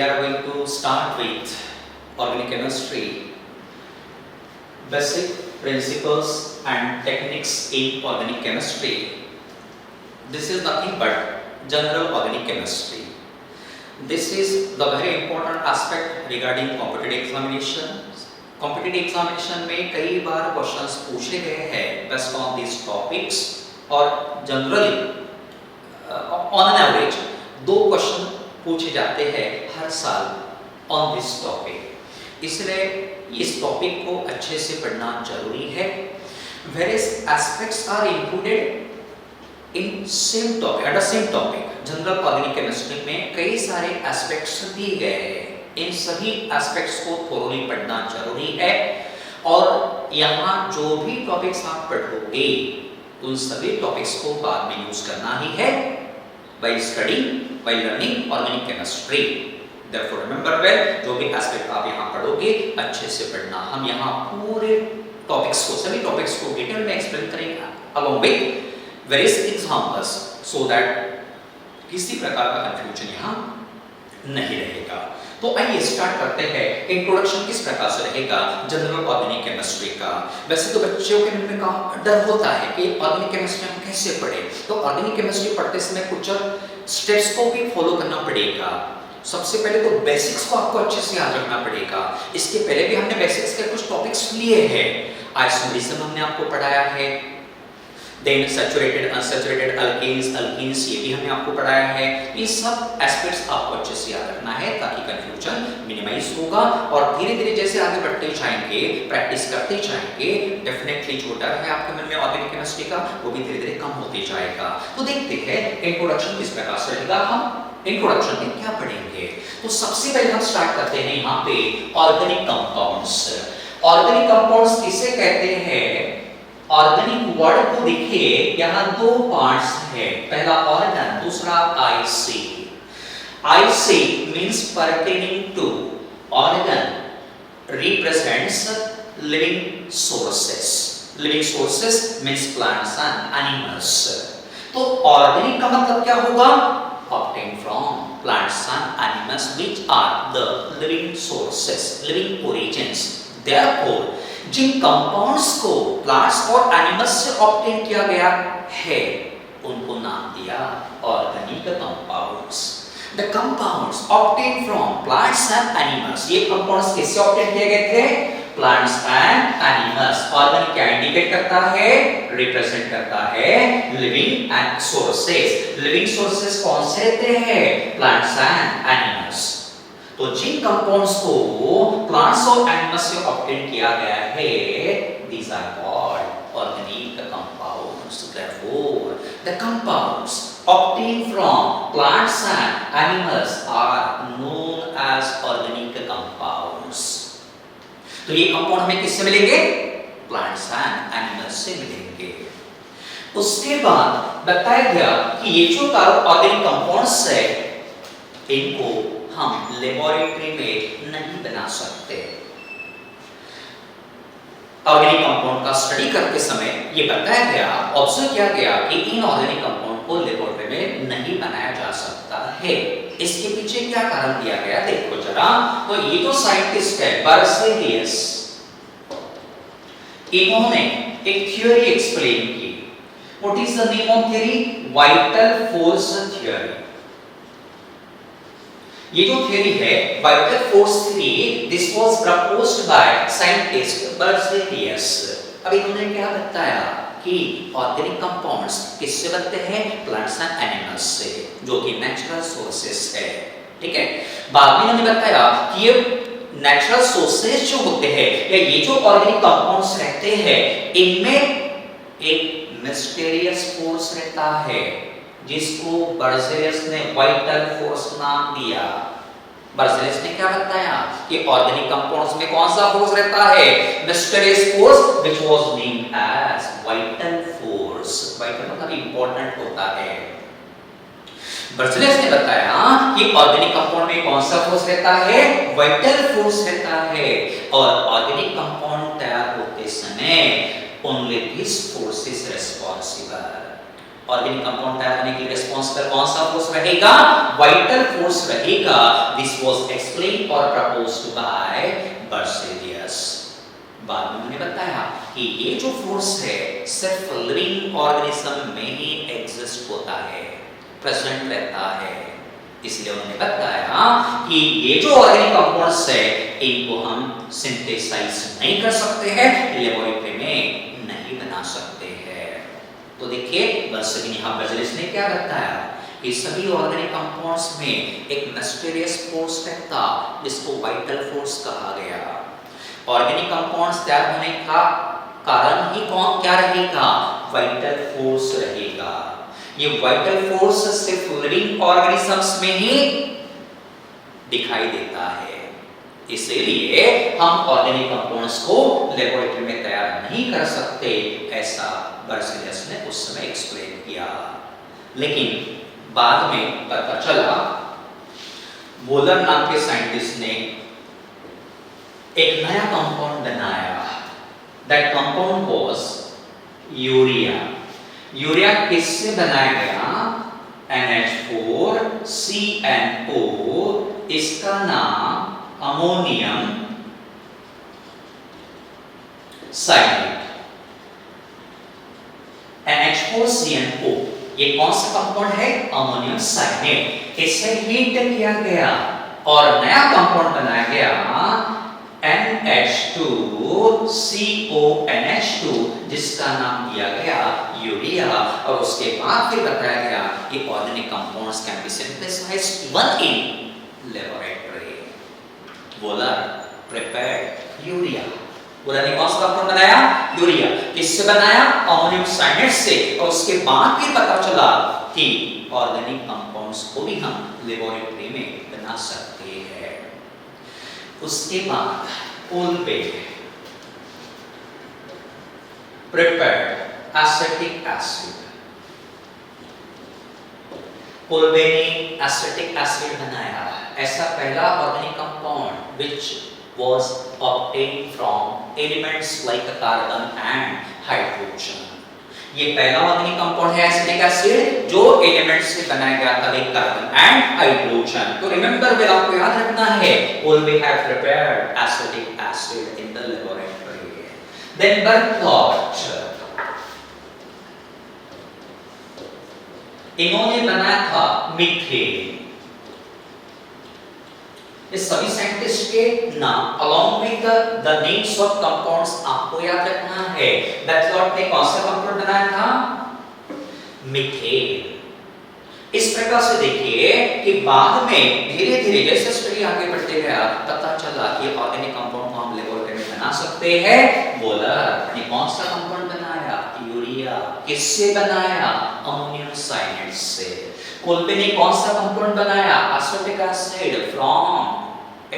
we are going to start with organic chemistry, basic principles and techniques in organic chemistry. This is nothing but general organic chemistry. This is the very important aspect regarding competitive examination. Competitive examination में कई बार questions पूछे गए हैं based on these topics और generally on an average 2 question पूछे जाते हैं हर साल on this topic. इसलिए इस टॉपिक को अच्छे से पढ़ना जरूरी है. Various aspects are included in same topic, at the same topic. General organic chemistry में कई सारे एस्पेक्ट्स दिए गए हैं. इन सभी एस्पेक्ट्स को थोरोली पढ़ना जरूरी है और यहाँ जो भी टॉपिक्स आप पढ़ोगे उन सभी टॉपिक्स को बाद में यूज करना ही है by studying, by learning organic chemistry. Therefore remember well, जो भी एस्पेक्ट आप यहाँ पढ़ोगे अच्छे से पढ़ना. हम यहाँ पूरे टॉपिक्स को, सभी टॉपिक्स को डिटेल में एक्सप्लेन करेंगे along with various examples so that किसी प्रकार का कंफ्यूजन यहाँ नहीं रहेगा. तो आइए स्टार्ट करते हैं. इंट्रोडक्शन किस प्रकार से रहेगा जनरल ऑर्गेनिक केमिस्ट्री का. वैसे तो बच्चों के मन में का डर होता है कि ऑर्गेनिक केमिस्ट्री हम कैसे पढ़ें. तो ऑर्गेनिक केमिस्ट्री पढ़ते समय कुछ स्टेप्स को भी फॉलो करना पड़ेगा. सबसे पहले तो बेसिक्स को आपको अच्छे से याद रखना पड़ेगा. इसके पहले भी हमने बेसिक्स के कुछ टॉपिक्स लिए हैं. आइसोमेरिज्म हमने आपको पढ़ाया है. देन सैचुरेटेड अनसैचुरेटेड अल्कीन्स ये भी हमने आपको पढ़ाया है. ये सब एस्पेक्ट्स आपको अच्छे से याद रखना है ताकि कंफ्यूजन मिनिमाइज होगा और धीरे-धीरे जैसे आगे बढ़ते जाएंगे, प्रैक्टिस करते जाएंगे, डेफिनेटली जो डर है आपके मन में ऑर्गेनिक केमिस्ट्री का वो भी धीरे-धीरे कम होते जाएगा. तो देखते हैं इंट्रोडक्शन किस प्रकार से रहेगा. हम इंट्रोडक्शन में क्या पढ़ेंगे. तो सबसे पहले हम स्टार्ट करते हैं यहाँ पे ऑर्गेनिक कंपाउंड्स. ऑर्गेनिक कंपाउंड्स किसे कहते हैं. ऑर्गेनिक वर्ड को देखिए यहाँ 2 पार्ट्स है. पहला ऑर्गन, दूसरा ic. Ic means pertaining to. Organ represents living sources. Living sources means plants and animals. तो ऑर्गेनिक का मतलब क्या होगा. obtained from plants and animals which are the living sources, living origins. Therefore Jin compounds को plants और animals से obtain किया गया है उनको नाम दिया organic compounds. The compounds obtain from plants and animals. ये कंपाउंड्स किससे ऑब्टेन किए गए थे. Plants and animals. ऑर्गेनिक क्या इंडिकेट करता है, रिप्रेजेंट करता है living and sources. Living sources कौन से रहते हैं, प्लांट्स एंड एनिमल्स. तो जिन कंपाउंड्स को प्लांट्स और एनिमल्स से ऑब्टेन किया गया है these are called organic compounds. Therefore the compounds obtained from plants and animals are known as organic compounds. तो ये कंपाउंड हमें किससे मिलेंगे, प्लांट्स एंड एनिमल्स से मिलेंगे. उसके बाद बताया गया कि ये जो ऑर्गेनिक कंपाउंड्स है इनको हम लेबोरेटरी में नहीं बना सकते. ऑर्गेनिक कंपाउंड का स्टडी करते समय ये बताया गया, ऑब्जर्व किया गया कि इन ऑर्गेनिक कंपाउंड को लेबोरेटरी में नहीं बनाया जा सकता है. इसके पीछे क्या कारण दिया गया देखो जरा. तो ये जो साइंटिस्ट है बर्जेलियस, इन्होंने एक थ्योरी एक्सप्लेन की. What is the name of theory, vital force theory. ये जो थ्योरी है vital force theory, this was proposed by scientist Berzelius. अब इन्होंने क्या बताया कि ऑर्गेनिक कंपाउंड्स किससे बनते हैं, प्लांट्स एंड एनिमल्स से, जो कि नेचुरल सोर्सेस है. ठीक है. बाद में इन्होंने बताया कि ये नेचुरल सोर्सेस जो होते हैं या ये जो ऑर्गेनिक कंपाउंड्स रहते हैं इनमें एक मिस्टीरियस फोर्स रहता है जिसको बर्जेलियस ने वाइटल फोर्स नाम दिया. बर्जेलियस ने क्या बताया कि ऑर्गेनिक कंपाउंड्स में कौन सा फोर्स रहता है, mysterious force which was named as vital force. Vital मतलब इंपॉर्टेंट होता है. बर्जेलियस ने बताया कि ऑर्गेनिक कंपाउंड में कौन सा फोर्स रहता है, वाइटल फोर्स रहता है. और ऑर्गेनिक कंपाउंड तैयार होते समय only this force is responsible. Organic compound तैयार होने के लिए रिस्पांसिबल कौन सा फोर्स रहेगा? वाइटल फोर्स रहेगा। दिस वाज एक्सप्लेन्ड और प्रपोज्ड बाय बर्जेलियस। बाद में उन्होंने बताया कि ये जो फोर्स है सिर्फ लिविंग ऑर्गेनिज्म में ही एग्जिस्ट होता है, प्रेजेंट रहता है। इसलिए उन्होंने बताया कि ये जो ऑर्गेनिक कंपाउंड्स है इनको हम सिंथेसाइज नहीं कर सकते हैं, लेबोरेटरी में नहीं बना सकते हैं। तो देखिए बस यहाँ बर्जेलियस ने क्या बताया कि सभी ऑर्गेनिक कंपाउंड्स में एक मिस्टीरियस फोर्स रहता जिसको वाइटल फोर्स कहा गया। ऑर्गेनिक कंपाउंड्स तैयार होने का कारण ही कौन क्या रहेगा? वाइटल फोर्स रहेगा। ये वाइटल फोर्स सिर्फ लिविंग ऑर्गेनिजम्स में ही दिखाई देता है। इसलिए हम ऑर्गेनिक कंपाउंड्स को लेबोरेटरी में तैयार नहीं कर सकते, ऐसा बर्जेलियस ने उस समय एक्सप्लेन किया। लेकिन बाद में पता चला वोलर नाम के साइंटिस्ट ने एक नया कंपाउंड बनाया। That compound was urea. Urea किससे बनाया गया? NH4 CNO, इसका नाम अमोनियम साइनेट। NH4 CNO ये कौन सा कंपाउंड है? Ammonium cyanate. इसे हीट किया गया और नया कंपाउंड बनाया गया NH2CONH2, जिसका नाम दिया गया यूरिया। और उसके बाद फिर बताया गया कि organic compounds can be synthesized even in laboratory. Wohler prepared urea. Wohler ने कौन सा कंपाउंड बनाया? यूरिया। किससे बनाया? अमोनियम साइनेट से। और उसके बाद फिर पता चला कि ऑर्गेनिक कंपाउंड्स को भी हम लेबोरेटरी में बना सकते हैं। उसके बाद Kolbe prepared acetic acid. Kolbe ने एसिटिक एसिड बनाया। ऐसा पहला organic compound which was obtained from elements like carbon and hydrogen। ये पहला ऑर्गेनिक कंपाउंड है एसिटिक एसिड जो एलिमेंट से बनाया गया था, लाइक कार्बन एंड हाइड्रोजन। तो रिमेंबर फिर आपको याद रखना है Kolbe have prepared acetic acid in the laboratory. Then Berthelot, इन्होंने बनाया था मीथेन। इस सभी साइंटिस्ट के नाम along with the names of compounds आपको याद रखना है। बर्टलॉट ने कौन सा कंपाउंड बनाया था? मीथेन। इस प्रकार से देखिए कि बाद में धीरे धीरे जैसे स्टडी आगे बढ़ते गया पता चला कि ऑर्गेनिक कंपाउंड को हम लेबोरेटरी में बना सकते हैं। वोलर ने कौन सा कंपाउंड बनाया? यूरिया। किससे बनाया? अमोनियम साइनेट से। कोल्बे ने कौन सा कंपाउंड बनाया? Acetic acid from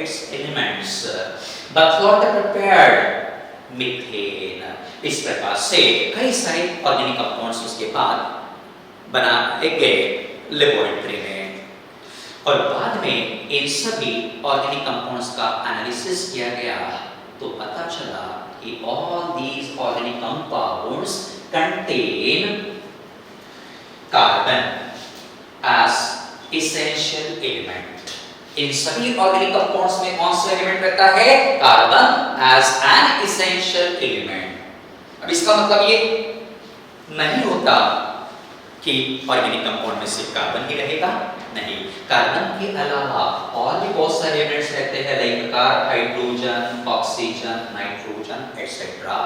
its elements। बर्टलॉट prepared methane. इस प्रकार से कई सारे ऑर्गेनिक कंपाउंड्स उसके बाद बनाए गए लेबोरेटरी में। और बाद में इन सभी ऑर्गेनिक कंपाउंड्स का एनालिसिस किया गया तो पता चला कि all these organic compounds contain carbon as essential element। इन सभी ऑर्गेनिक कंपाउंड्स में कौन सा एलिमेंट रहता है? Carbon as an essential element. अब इसका मतलब ये नहीं होता कि ऑर्गेनिक कंपाउंड में सिर्फ कार्बन ही रहेगा, नहीं। कार्बन के अलावा और भी बहुत सारे एलिमेंट्स रहते हैं, like hydrogen, oxygen, nitrogen etcetera.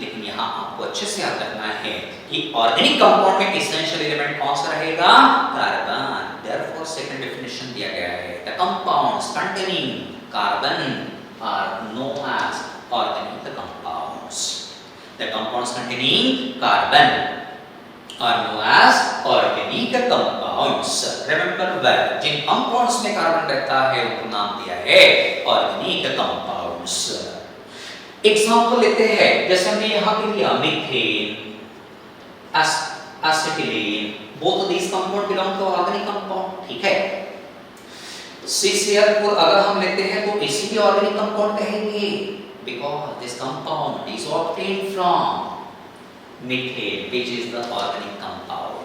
लेकिन यहाँ आपको अच्छे से याद रखना है कि ऑर्गेनिक कंपाउंड में इसेंशियल एलिमेंट कौन सा रहेगा? कार्बन। Therefore, second definition दिया गया है, the compounds containing carbon are known as organic compounds। The compounds containing carbon are known as organic compounds। Remember well, Jin compounds में कार्बन रहता है उनको नाम दिया है organic compounds। एग्जाम्पल लेते हैं, जैसे हमने यहाँ पे लिया methane, acetylene, both of these compound belong to organic compound, ठीक है। CCl4 अगर हम लेते हैं तो इसी भी ऑर्गेनिक कंपाउंड कहेंगे, because this compound is obtained from methane, which is the organic compound।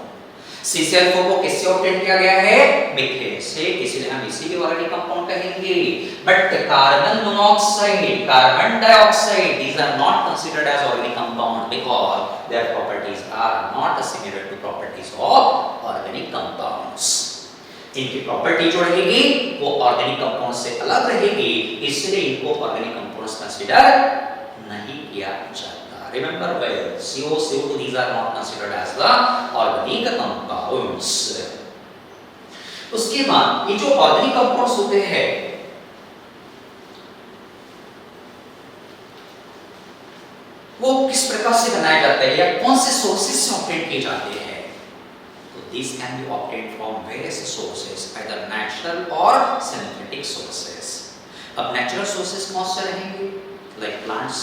CCl4 को किससे ऑब्टेन किया गया है? मीथेन से, इसलिए हम इसी को ऑर्गेनिक कंपाउंड कहेंगे। But carbon monoxide, carbon dioxide, these are not considered as organic compound because their properties are not similar to properties of organic compounds. इनकी प्रॉपर्टी जो रहेगी वो ऑर्गेनिक कंपाउंड से अलग रहेगी, इसलिए इनको ऑर्गेनिक कंपाउंड्स कंसीडर नहीं किया जाता। Remember well, CO, CO2, these are not considered as the organic compounds. उसके बाद ये जो ऑर्गेनिक कंपाउंड्स होते हैं वो किस प्रकार से बनाए जाते हैं या कौन से सोर्सेज से ऑब्टेन किए जाते हैं? तो these can be obtained from various sources, either natural or synthetic sources. अब नेचुरल सोर्सेज कौन से रहेंगे? Like plants,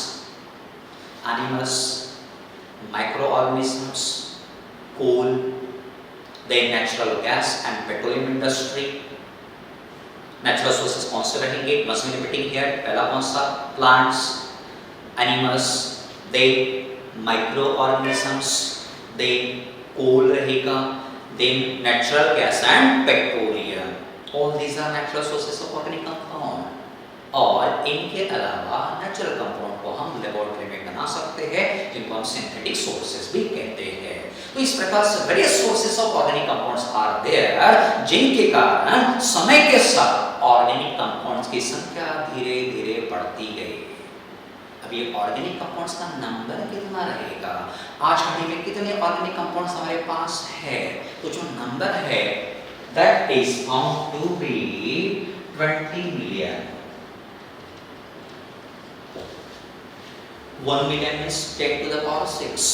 animals, microorganisms, coal, then natural gas and petroleum industry. Natural sources कौन से रहेंगे? मस्ट बी रिपीटिंग हियर, पहला कौन सा? Plants, animals, then microorganisms, then coal रहेगा, then natural gas and petroleum. All these are natural sources of organic compound. और इनके अलावा नेचुरल कंपाउंड को हम लेबोरेटरी में बना सकते हैं, जिनको हम सिंथेटिक सोर्सेज भी कहते हैं। तो इस प्रकार से various sources of organic compounds are there, जिनके कारण समय के साथ ऑर्गेनिक कंपाउंड्स की संख्या धीरे धीरे बढ़ती गई। अब ये ऑर्गेनिक कंपाउंड्स का नंबर कितना रहेगा? आज घड़ी में कितने ऑर्गेनिक कंपाउंड्स हमारे पास है? तो जो नंबर है that is found to be 20 million. 1 million means 10 to the power 6,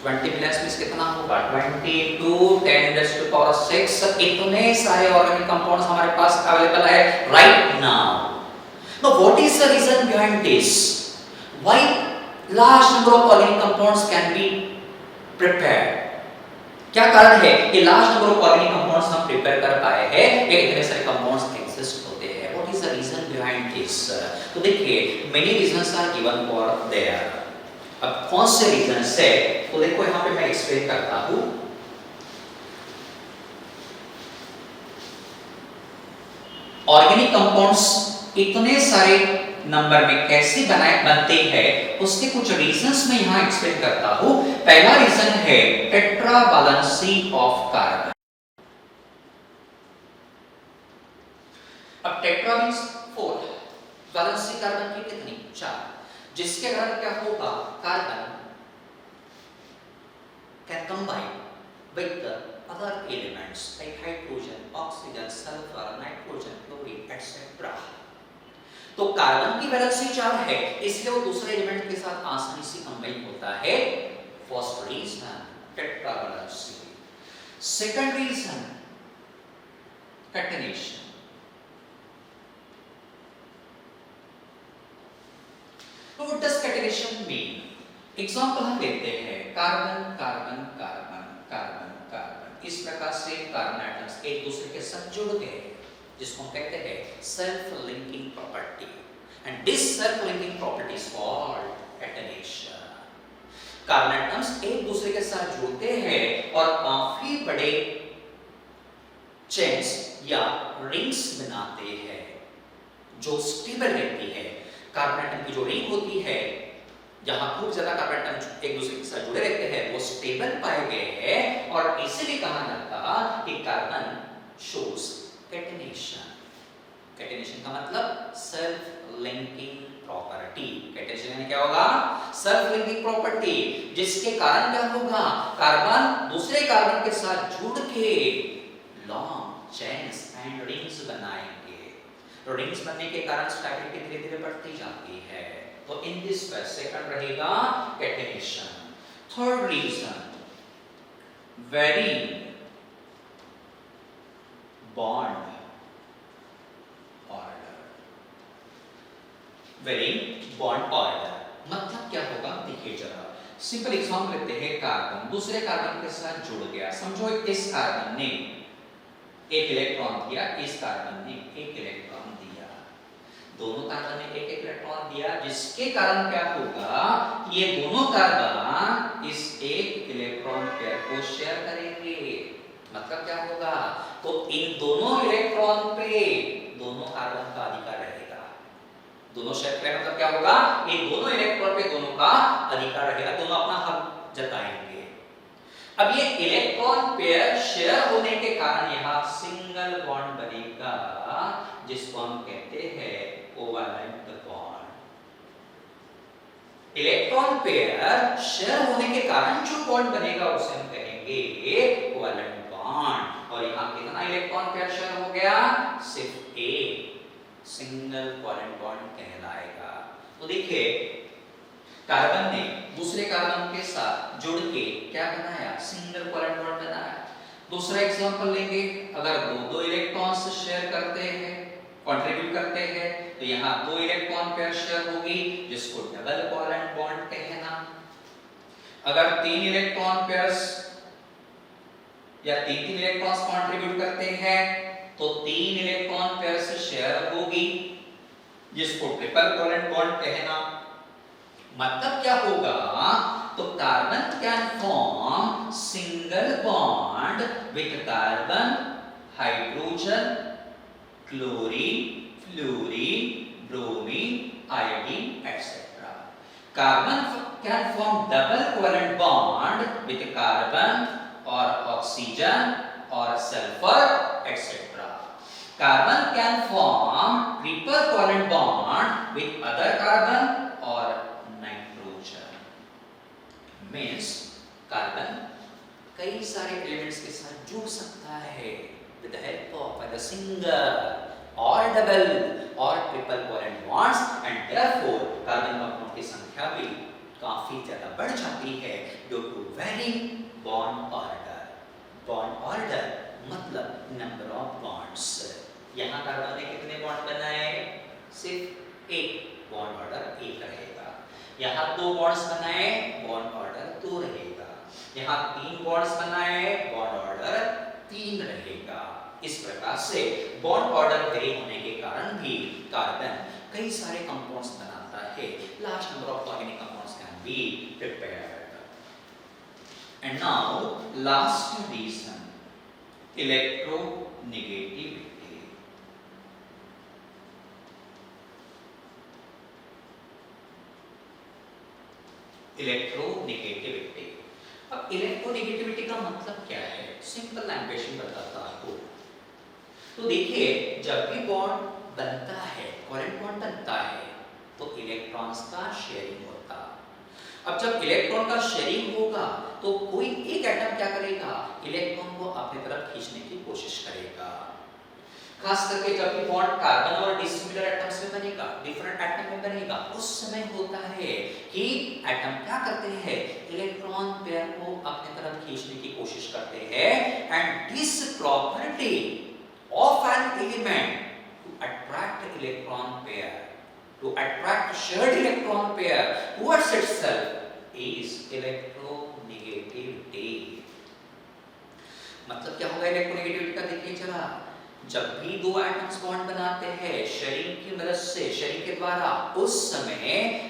20 million means कितना होगा? 20 to 10 raised to the power 6। इतने सारे ऑर्गेनिक कंपाउंड्स हमारे पास अवेलेबल है right now. Now what is the reason behind this? Why large number of organic compounds can be prepared? क्या कारण है कि large number of organic compounds हम prepare कर पाए हैं, ये इतने सारे compounds exist होते हैं? What is the reason behind this? तो देखिए many reasons are given for there. अब कौन से reasons है? तो देखो यहाँ पे मैं explain करता हूँ। Organic compounds इतने सारे नंबर में कैसे बनते हैं उसके कुछ रीजंस मैं यहां एक्सप्लेन करता हूं। पहला रीजन है टेट्रा वैलेंसी ऑफ कार्बन। अब टेट्रा मींस 4, वैलेंसी कार्बन की कितनी? 4, जिसके कारण क्या होगा? Carbon can combine with the other elements like hydrogen, oxygen, sulphur, nitrogen, chlorine etcetera. तो कार्बन की वैलेंसी 4 है, इसलिए वो दूसरे एलिमेंट के साथ आसानी से कंबाइन होता है। First reason tetravalency. Second reason catenation. तो what does catenation mean? Example हम लेते हैं carbon carbon carbon carbon carbon. इस प्रकार से कार्बन एटम्स एक दूसरे के साथ जुड़ गए, जिसको हम कहते हैं self linking property, and this self linking property is called catenation. Carbon atoms एक दूसरे के साथ जुड़ते हैं और काफी बड़े चेन्स या रिंग्स बनाते हैं जो स्टेबल रहती है। कार्बन एटम की जो रिंग होती है, जहां खूब ज्यादा कार्बन एटम एक दूसरे के साथ जुड़े रहते हैं, वो स्टेबल पाए गए हैं और इसीलिए कहा जाता कि कार्बन शोज कैटेनेशन। कैटेनेशन का मतलब सेल्फ लिंकिंग प्रॉपर्टी। कैटेनेशन यानी क्या होगा? सेल्फ लिंकिंग प्रॉपर्टी, जिसके कारण क्या होगा? कार्बन दूसरे कार्बन के साथ जुड़ के लॉन्ग चेन्स एंड रिंग्स बनाएंगे। तो रिंग्स बनने के कारण स्टेबिलिटी धीरे धीरे बढ़ती जाती है। तो इन दिस वे सेकंड रहेगा catenation. Third reason vary bond order. Vary bond order मतलब क्या होगा? देखिए जरा सिंपल एग्जांपल लेते हैं। कार्बन दूसरे कार्बन के साथ जुड़ गया। समझो इस कार्बन ने एक इलेक्ट्रॉन दिया, इस कार्बन ने एक इलेक्ट्रॉन दिया, दोनों कार्बन ने एक इलेक्ट्रॉन दिया, जिसके कारण क्या होगा? ये दोनों कार्बन इस एक इलेक्ट्रॉन पेयर को शेयर करेंगे। मतलब क्या होगा, तो इन दोनों इलेक्ट्रॉन पे दोनों कार्बन का अधिकार रहेगा। दोनों शेयर करें मतलब क्या होगा, इन दोनों इलेक्ट्रॉन पे दोनों का अधिकार रहेगा, दोनों अपना हक जताएंगे। अब ये इलेक्ट्रॉन पेयर शेयर होने के कारण यहाँ सिंगल बॉन्ड बनेगा, जिसको हम कहते हैं covalent bond. Electron pair share होने के कारण जो बॉन्ड बनेगा उसे हम कहेंगे कोवैलेंट बॉन्ड। और यहाँ कितना इलेक्ट्रॉन पेयर शेयर हो गया, सिर्फ एक, सिंगल कोवैलेंट बॉन्ड कहलाएगा। तो देखिए कार्बन ने दूसरे कार्बन के साथ जुड़ के क्या बनाया, सिंगल कोवैलेंट बॉन्ड बनाया। दूसरा एग्जांपल लेंगे, अगर दो इलेक्ट्रॉन्स शेयर करते हैं, कंट्रीब्यूट करते हैं, तो यहाँ 2 इलेक्ट्रॉन पेयर शेयर होगी, जिसको डबल कोवैलेंट बॉन्ड कहना। अगर 3 इलेक्ट्रॉन पेयर्स या 3 इलेक्ट्रॉन्स कंट्रीब्यूट करते हैं, तो 3 इलेक्ट्रॉन पेयर्स शेयर होगी, जिसको ट्रिपल कोवैलेंट बॉन्ड कहना। मतलब क्या होगा, तो carbon can form single bond with carbon, hydrogen, chlorine, fluorine, bromine, iodine etcetera. Carbon can form double covalent bond with carbon और ऑक्सीजन और sulphur etcetera. Carbon can form triple covalent bond with other carbon और means carbon कई सारे elements के साथ जुड़ सकता है with the help of either single और डबल और triple covalent bonds, and therefore carbon परमाणुओं की संख्या भी काफी ज्यादा बढ़ जाती है due to varying bond order. Bond order मतलब नंबर ऑफ बॉन्ड्स। यहाँ कार्बन ने कितने बॉन्ड बनाए, सिर्फ एक, बॉन्ड ऑर्डर एक रहेगा। यहाँ 2 बॉन्ड्स बनाए, बॉन्ड ऑर्डर 2 रहेगा। यहाँ 3 बॉन्ड्स बनाए, बॉन्ड ऑर्डर 3 रहेगा। इस प्रकार से बॉन्ड ऑर्डर वेरी होने के कारण भी कार्बन कई सारे कंपाउंड्स बनाता है। Large number of organic compounds can be prepared. And now last reason, electronegativity. Electronegativity. अब इलेक्ट्रोनेगेटिविटी का मतलब क्या है, सिंपल लैंग्वेज में बताता हूं। तो देखिए जब भी बॉन्ड बनता है, कोवैलेंट बॉन्ड बनता है, तो इलेक्ट्रॉन्स का शेयरिंग होता। अब जब इलेक्ट्रॉन का शेयरिंग होगा तो कोई एक एटम क्या करेगा, इलेक्ट्रॉन को अपनी तरफ खींचने की कोशिश करेगा। खास करके जब भी बॉन्ड कार्बन और डिसिमिलर एटम्स में बनेगा, डिफरेंट एटम में बनेगा, उस समय होता है कि एटम क्या करते हैं, इलेक्ट्रॉन पेयर को अपनी तरफ खींचने की कोशिश करते हैं। And this property of an element to attract electron pair, to attract shared electron pair towards itself is electronegativity. मतलब क्या होगा इलेक्ट्रोनेगेटिविटी का, देखिए जरा, जब भी 2 एटम्स बॉन्ड बनाते हैं शेयरिंग की मदद से, शेयरिंग के द्वारा, उस समय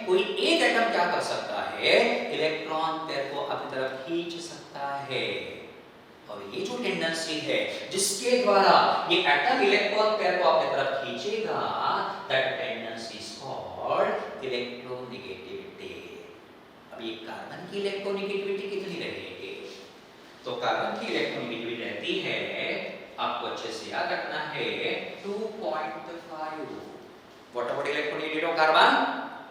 कोई एक एटम क्या कर सकता है, इलेक्ट्रॉन पेयर को अपनी तरफ खींच सकता है। और ये जो टेंडेंसी है जिसके द्वारा ये एटम इलेक्ट्रॉन पेयर को अपनी तरफ खींचेगा, that tendency is called electronegativity. अब ये कार्बन की इलेक्ट्रोनेगेटिविटी कितनी रहेगी, तो कार्बन की इलेक्ट्रोनेगेटिविटी रहती है, आपको अच्छे से याद रखना है, 2.5। What about electronegativity of carbon?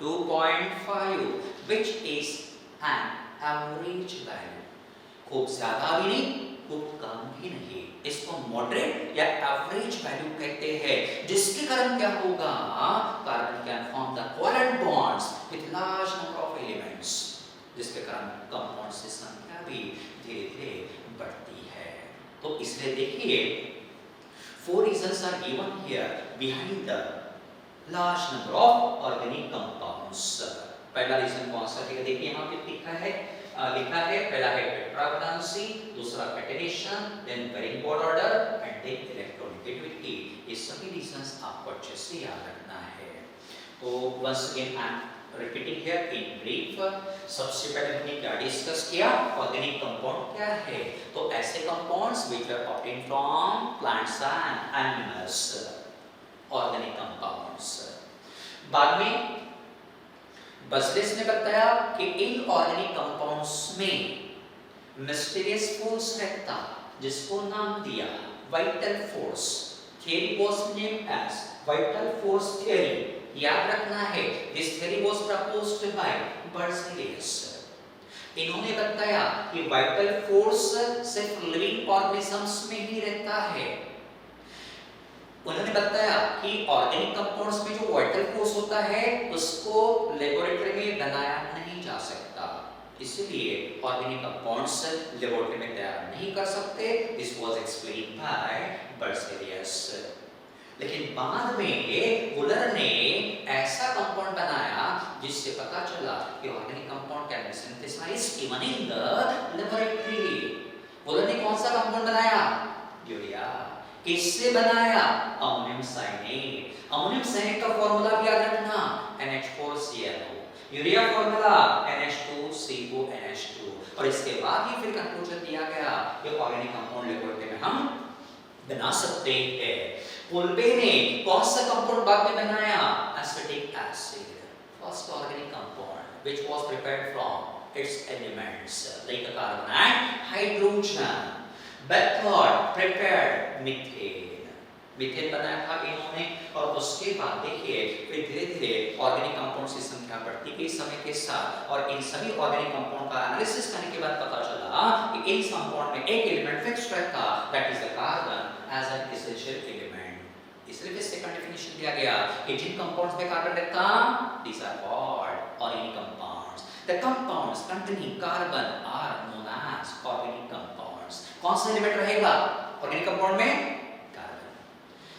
2.5, which is an average value. खूब ज्यादा भी नहीं, खूब कम भी नहीं, इसको मॉडरेट या एवरेज वैल्यू कहते हैं। जिसके कारण क्या होगा, carbon can form the covalent bonds with large number of elements, जिसके कारण कंपाउंड्स की संख्या भी धीरे-धीरे बढ़ती है। तो इसलिए देखिए 4 reasons are given here behind the large number of organic compounds. पहला रीजन कौन सा है, देखिए यहाँ पे लिखा है पहला है टेट्रावैलेंसी, दूसरा catenation, then varying bond order and then electronegativity. ये सभी रीजंस आपको अच्छे से याद रखना है। तो once again I am repeating here in brief. सबसे पहले हमने क्या डिस्कस किया, ऑर्गेनिक कंपाउंड क्या है। तो ऐसे compounds which are obtained from plants and animals, organic compounds. बाद में बसलेस ने बताया कि इन ऑर्गेनिक कंपाउंड्स में मिस्टीरियस फोर्स रहता, जिसको नाम दिया vital force. Theory was named as vital force theory. याद रखना है, this theory was proposed by Berzelius. इन्होंने बताया कि वाइटल फोर्स सिर्फ लिविंग ऑर्गेनिजम्स में ही रहता है। उन्होंने बताया कि ऑर्गेनिक कंपाउंड्स में जो वाइटल फोर्स होता है उसको लेबोरेटरी में बनाया नहीं जा सकता, इसलिए ऑर्गेनिक कंपाउंड्स लेबोरेटरी में तैयार नहीं कर सकते। This was explained by Berzelius. लेकिन बाद में वुलर ने ऐसा कंपाउंड बनाया जिससे पता चला कि organic compound can be synthesized even in the laboratory. Wohler ने कौन सा कंपाउंड बनाया? यूरिया। किससे बनाया? अमोनियम साइनेट। अमोनियम साइनेट का फार्मूला भी याद रखना, NH4Cl। Urea formula NH2CONH2। और इसके बाद ही फिर कंक्लूजन दिया गया कि ऑर्गेनिक कंपाउंड लेबोरेटरी में हम बना सकते हैं। पुलबे ने कौन सा कंपाउंड बाद में बनाया? Acetic acid, first organic compound which was prepared from its elements like carbon and hydrogen. Berthold prepared methane, methane बनाया था इन्होंने। और उसके बाद देखिए फिर धीरे धीरे ऑर्गेनिक कंपाउंड्स की संख्या बढ़ती गई समय के साथ, और इन सभी ऑर्गेनिक कंपाउंड का एनालिसिस करने के बाद पता चला कि इन कंपाउंड में एक एलिमेंट फिक्स रहता, that is the carbon as an essential element. इसलिए सेकंड डेफिनेशन दिया गया कि जिन कंपाउंड्स में कार्बन रहता, these are called organic compounds. The compounds containing carbon are known as organic compounds. कौन सा एलिमेंट रहेगा ऑर्गेनिक कंपाउंड में?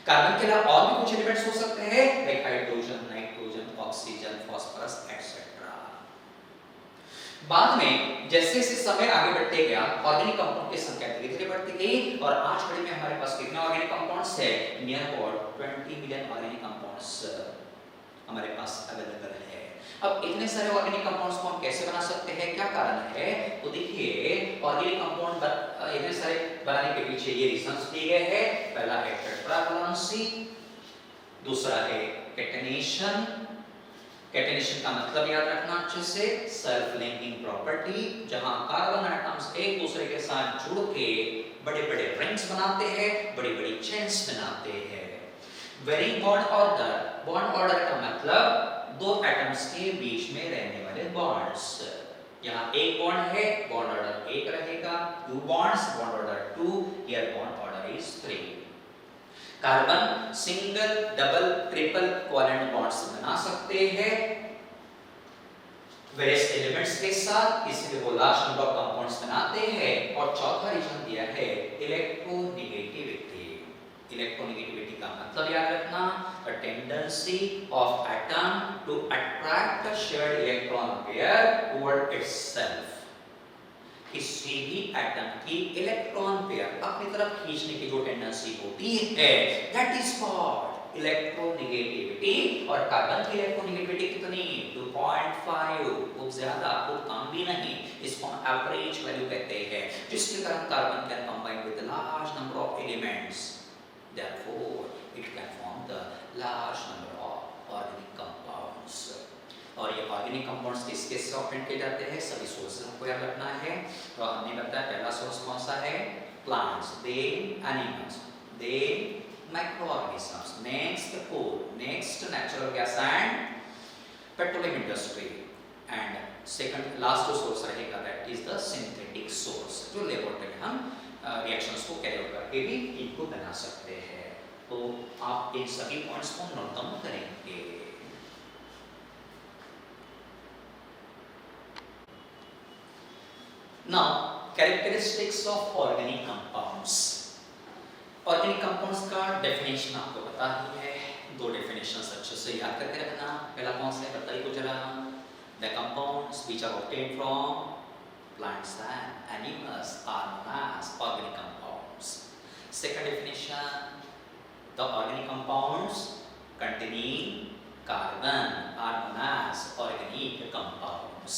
कार्बन के अलावा और भी कुछ एलिमेंट्स हो सकते हैं, like hydrogen, nitrogen, oxygen, phosphorus etcetera. बाद में जैसे जैसे समय आगे बढ़ते गया ऑर्गेनिक कंपाउंड की संख्या धीरे धीरे बढ़ती गई, और आज घड़ी में हमारे पास कितने ऑर्गेनिक कंपाउंड्स है? Near about 20 million organic compounds हमारे पास अवेलेबल है। अब इतने सारे ऑर्गेनिक कंपाउंड्स को हम कैसे बना सकते हैं, क्या कारण है? तो देखिए ऑर्गेनिक कंपाउंड इतने सारे बनाने के पीछे ये रीजंस दिए गए हैं। पहला है टेट्रावैलेंसी, दूसरा है कैटेनेशन। कैटेनेशन का मतलब याद रखना अच्छे से, सेल्फ लिंकिंग प्रॉपर्टी, जहां कार्बन एटम्स एक दूसरे के साथ जुड़ के बड़े बड़े रिंग्स बनाते हैं, बड़ी बड़ी चेन्स बनाते हैं। Very bond order, bond order का मतलब दो एटम्स के बीच में रहने वाले बॉन्ड्स। यहाँ एक बॉन्ड है, बॉन्ड ऑर्डर 1 रहेगा, 2 bonds, bond order 2, here bond order is 3। Carbon single, double, triple covalent bonds बना सकते हैं वेरियस एलिमेंट्स के साथ, इसलिए वो लार्ज नंबर ऑफ कंपाउंड्स बनाते हैं। और चौथा रीजन दिया है इलेक्ट्रोनेगेटिविटी। इलेक्ट्रोनेगेटिविटी का मतलब याद रखना, a tendency of atom to attract the shared electron pair toward itself। किसी भी एटम की इलेक्ट्रॉन पेयर अपनी तरफ खींचने की जो टेंडेंसी होती है, that is called इलेक्ट्रोनेगेटिविटी। और कार्बन की इलेक्ट्रोनेगेटिविटी कितनी? 2.5, खूब ज्यादा, खूब कम भी नहीं, इसको एवरेज वैल्यू कहते हैं, जिसके कारण carbon can combine with large number of elements, therefore it can form the large number of organic compounds। और ये ऑर्गेनिक कंपाउंड्स किसके से ऑब्टेन किए जाते हैं? सभी सोर्सेज हमको याद रखना है। तो हमने बताया पहला सोर्स कौन सा है? Plants, then animals, then microorganisms, next coal, next natural gas and petroleum industry, and second last जो सोर्स रहेगा that is the synthetic source, जो लेबोरेटरी में हम रिएक्शंस को कैरी आउट करके भी इनको बना सकते हैं। तो आप इन सभी पॉइंट्स को नोट डाउन करेंगे। Now, characteristics of organic compounds। Organic compounds का डेफिनेशन आपको पता ही है, दो डेफिनेशंस अच्छे से याद करके रखना। पहला कौन सा है बताइए को जरा? The compounds which are obtained from plants and animals are known as organic compounds। Second definition, the organic compounds containing carbon are known as organic compounds.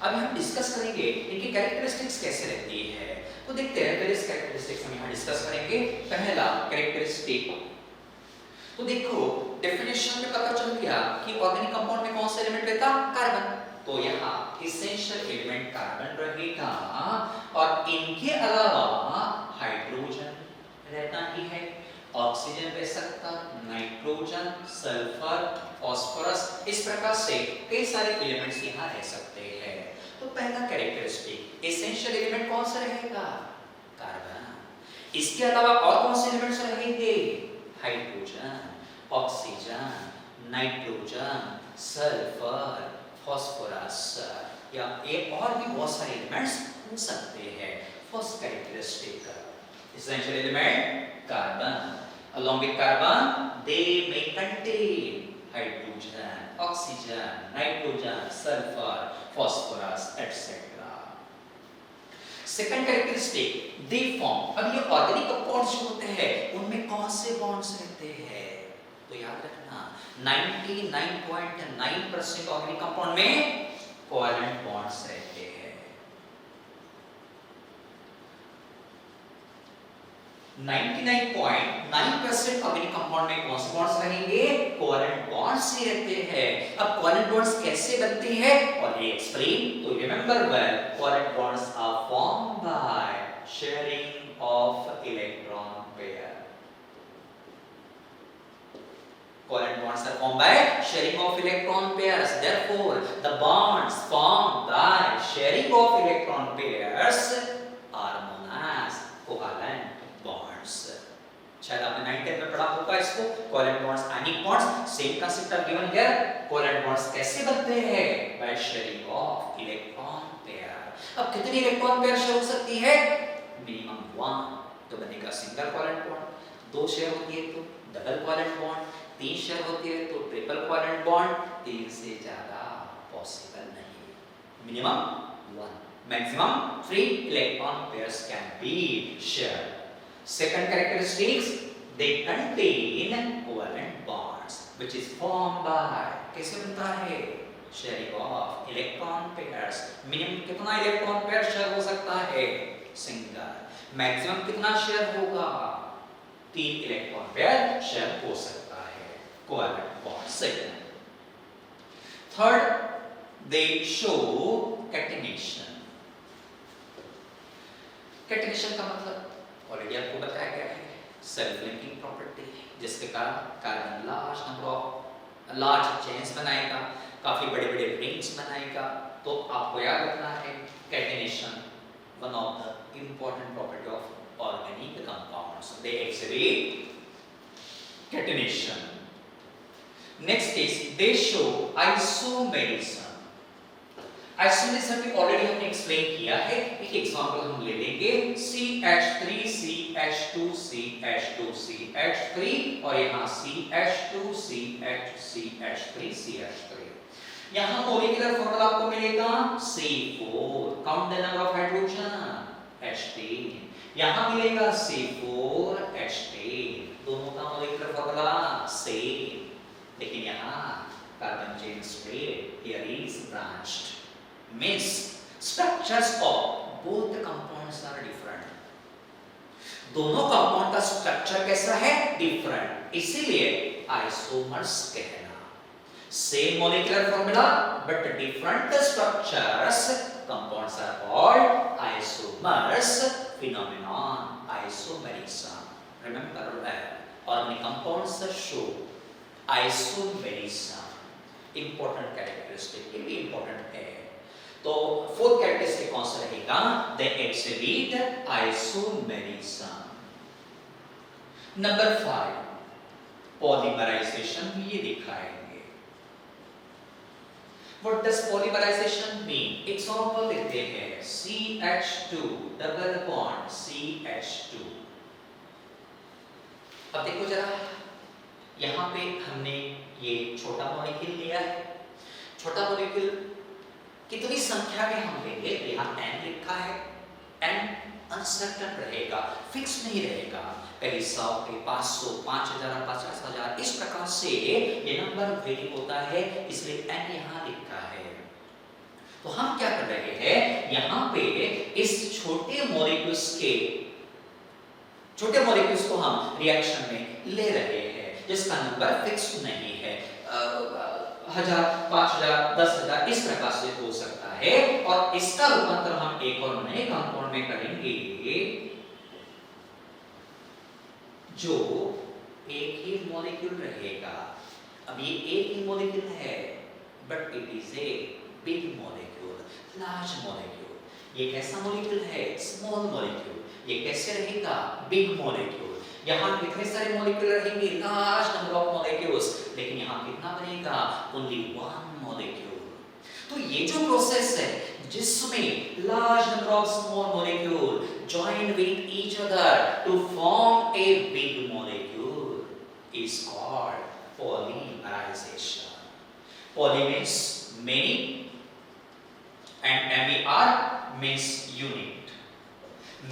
अभी हम डिस्कस करेंगे इनकी कैरेक्टरिस्टिक्स कैसे रहती है। तो देखते हैं वेरियस कैरेक्टरिस्टिक्स हम यहाँ डिस्कस करेंगे। पहला कैरेक्टरिस्टिक, तो देखो डेफिनेशन में पता चल गया कि ऑर्गेनिक कंपाउंड में कौन सा एलिमेंट रहता, कार्बन। तो यहाँ इसेंशियल एलिमेंट कार्बन रहेगा और इनके अलावा हाइड्रोजन रहता ही है, ऑक्सीजन रह सकता, नाइट्रोजन, सल्फर, फास्फोरस, इस प्रकार से कई सारे एलिमेंट्स यहाँ रह सकते हैं। तो पहला कैरेक्टरिस्टिक एसेंशियल एलिमेंट कौन सा रहेगा, कार्बन। इसके अलावा और कौन से एलिमेंट्स रहेंगे, hydrogen, oxygen, nitrogen, sulphur, phosphorus, या एक और भी बहुत सारे एलिमेंट्स हो सकते हैं। First characteristic essential element carbon. Along with carbon they may contain hydrogen, oxygen, nitrogen, sulfur, phosphorus, etc. Second characteristic, they form. अब ये ऑर्गेनिक कंपाउंड्स जो होते हैं उनमें कौन से बॉन्ड्स रहते हैं, तो याद रखना 99.9% ऑर्गेनिक कंपाउंड में कोवैलेंट बॉन्ड्स रहते हैं। 99.9% ऑर्गेनिक कंपाउंड में कौन से बॉन्ड्स रहेंगे, कोवैलेंट बॉन्ड्स ही रहते हैं। अब कोवैलेंट बॉन्ड्स कैसे बनते हैं और ये एक्सप्लेन, तो remember well covalent bonds are formed by sharing of electron pair. Covalent bonds are formed by sharing of electron pairs. Therefore, the bonds formed by sharing of electron pairs are known as covalent bonds. शायद आपने 9th में पढ़ा होगा इसको। Covalent bonds, ionic bonds, same concept are given here. Covalent bonds कैसे बनते हैं, by sharing of electron pair. अब कितनी इलेक्ट्रॉन पेयर शेयर हो सकती है, मिनिमम 1, तो बनेगा सिंगल कोवैलेंट बॉन्ड। 2 शेयर होती है तो डबल कोवैलेंट बॉन्ड, 3 शेयर होती है तो ट्रिपल कोवैलेंट बॉन्ड, 3 से ज्यादा पॉसिबल नहीं, minimum 1, maximum 3 electron pairs can be shared. Second characteristics, they contain covalent bonds which is formed by, कैसे बनता है, sharing of electron pairs. Minimum कितना इलेक्ट्रॉन पेयर शेयर हो सकता है, सिंगल। मैक्सिमम कितना शेयर होगा, 3 इलेक्ट्रॉन पेयर शेयर हो सकता है कोवैलेंट बॉन्ड। सेकंड, थर्ड, दे शो कैटेनेशन। कैटेनेशन का मतलब ऑलरेडी आपको बताया गया है, सेल्फ लिंकिंग प्रॉपर्टी, जिसके कारण carbon large number of large chains बनाएगा, काफी बड़े-बड़े रिंग्स बनाएगा। तो आपको याद रखना है catenation one of the important property of organic compounds, they exhibit catenation. Next is they show isomerism. Isomerism भी ऑलरेडी हमने एक्सप्लेन किया है, एक एग्जांपल हम ले लेंगे, CH3 CH2 CH2 CH3 और यहाँ CH2 CH CH3 CH3। यहाँ मॉलिक्यूलर फॉर्मूला आपको मिलेगा C4, count the number of hydrogen, H10। यहाँ मिलेगा C4H10, दोनों का मॉलिक्यूलर फॉर्मूला सेम, लेकिन यहाँ carbon chain split, here is branched, means structures of both the compounds are different. दोनों कंपाउंड का स्ट्रक्चर कैसा है, डिफरेंट, इसीलिए आइसोमर्स कहना। Same molecular formula but different structures, compounds are called isomers, phenomenon isomerism. Remember well, organic compounds show isomerism, important characteristic, ये भी important है। तो फोर्थ कैरेक्टरिस्टिक कौन सा रहेगा, they exhibit isomerism. Number 5, polymerisation भी ये दिखाएंगे। What does polymerisation mean, example देते हैं, CH2 डबल बॉन्ड CH2। अब देखो जरा, यहाँ पे हमने ये छोटा मॉलिक्यूल लिया है, छोटा मॉलिक्यूल कितनी संख्या में हम लेंगे, यहाँ n लिखा है, n अनसर्टन रहेगा, फिक्स नहीं रहेगा। कहीं 100, कहीं 500, 5000, 50,000, इस प्रकार से ये नंबर वेरिंग होता है, इसलिए n यहाँ लिखा है। तो हम क्या कर रहे हैं, यहाँ पे इस छोटे मॉलिक्यूल्स को हम रिएक्शन में ले रहे हैं, जिसका नंबर फिक्स नहीं है, 1000, 5000, 10,000 इस प्रकार से हो सकता है। और इसका रूपांतर हम एक और नए कंपाउंड में करेंगे जो एक ही मॉलिक्यूल रहेगा। अब ये एक ही मॉलिक्यूल है, but it is a big molecule, large molecule. ये कैसा मॉलिक्यूल है, स्मॉल मॉलिक्यूल। ये कैसे रहेगा, बिग मॉलिक्यूल। यहाँ कितने सारे मॉलिक्यूल रहेंगे, लार्ज नंबर ऑफ मॉलिक्यूल्स, लेकिन यहाँ कितना बनेगा, ओनली वन मॉलिक्यूल। तो ये जो प्रोसेस है जिसमें large number of small molecule join with each other to form a big molecule is called polymerization. Poly means many and mer means unit.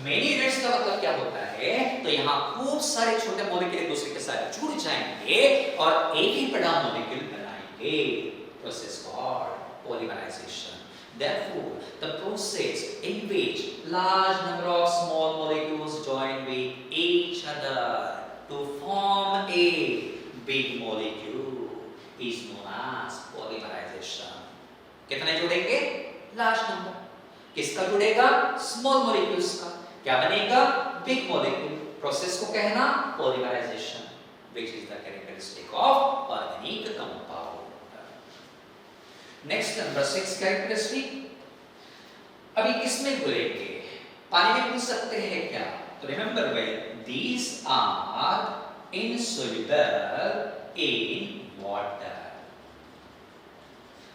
Many units का मतलब क्या होता है, तो यहाँ खूब सारे छोटे मॉलिक्यूल एक दूसरे के साथ जुड़ जाएंगे और एक ही बड़ा मॉलिक्यूल बनाएंगे। Process called polymerization. Therefore, the process in which large number of small molecules join with each other to form a big molecule is known as polymerization. कितने जुड़ेंगे, large number। किसका जुड़ेगा, small molecules का। क्या बनेगा, big molecule। Process को कहना polymerization, which is the characteristic of organic compound. Next number 6 characteristic. अभी किसमें घुलेंगे, पानी में घुल सकते हैं क्या, तो remember well these are insoluble in water.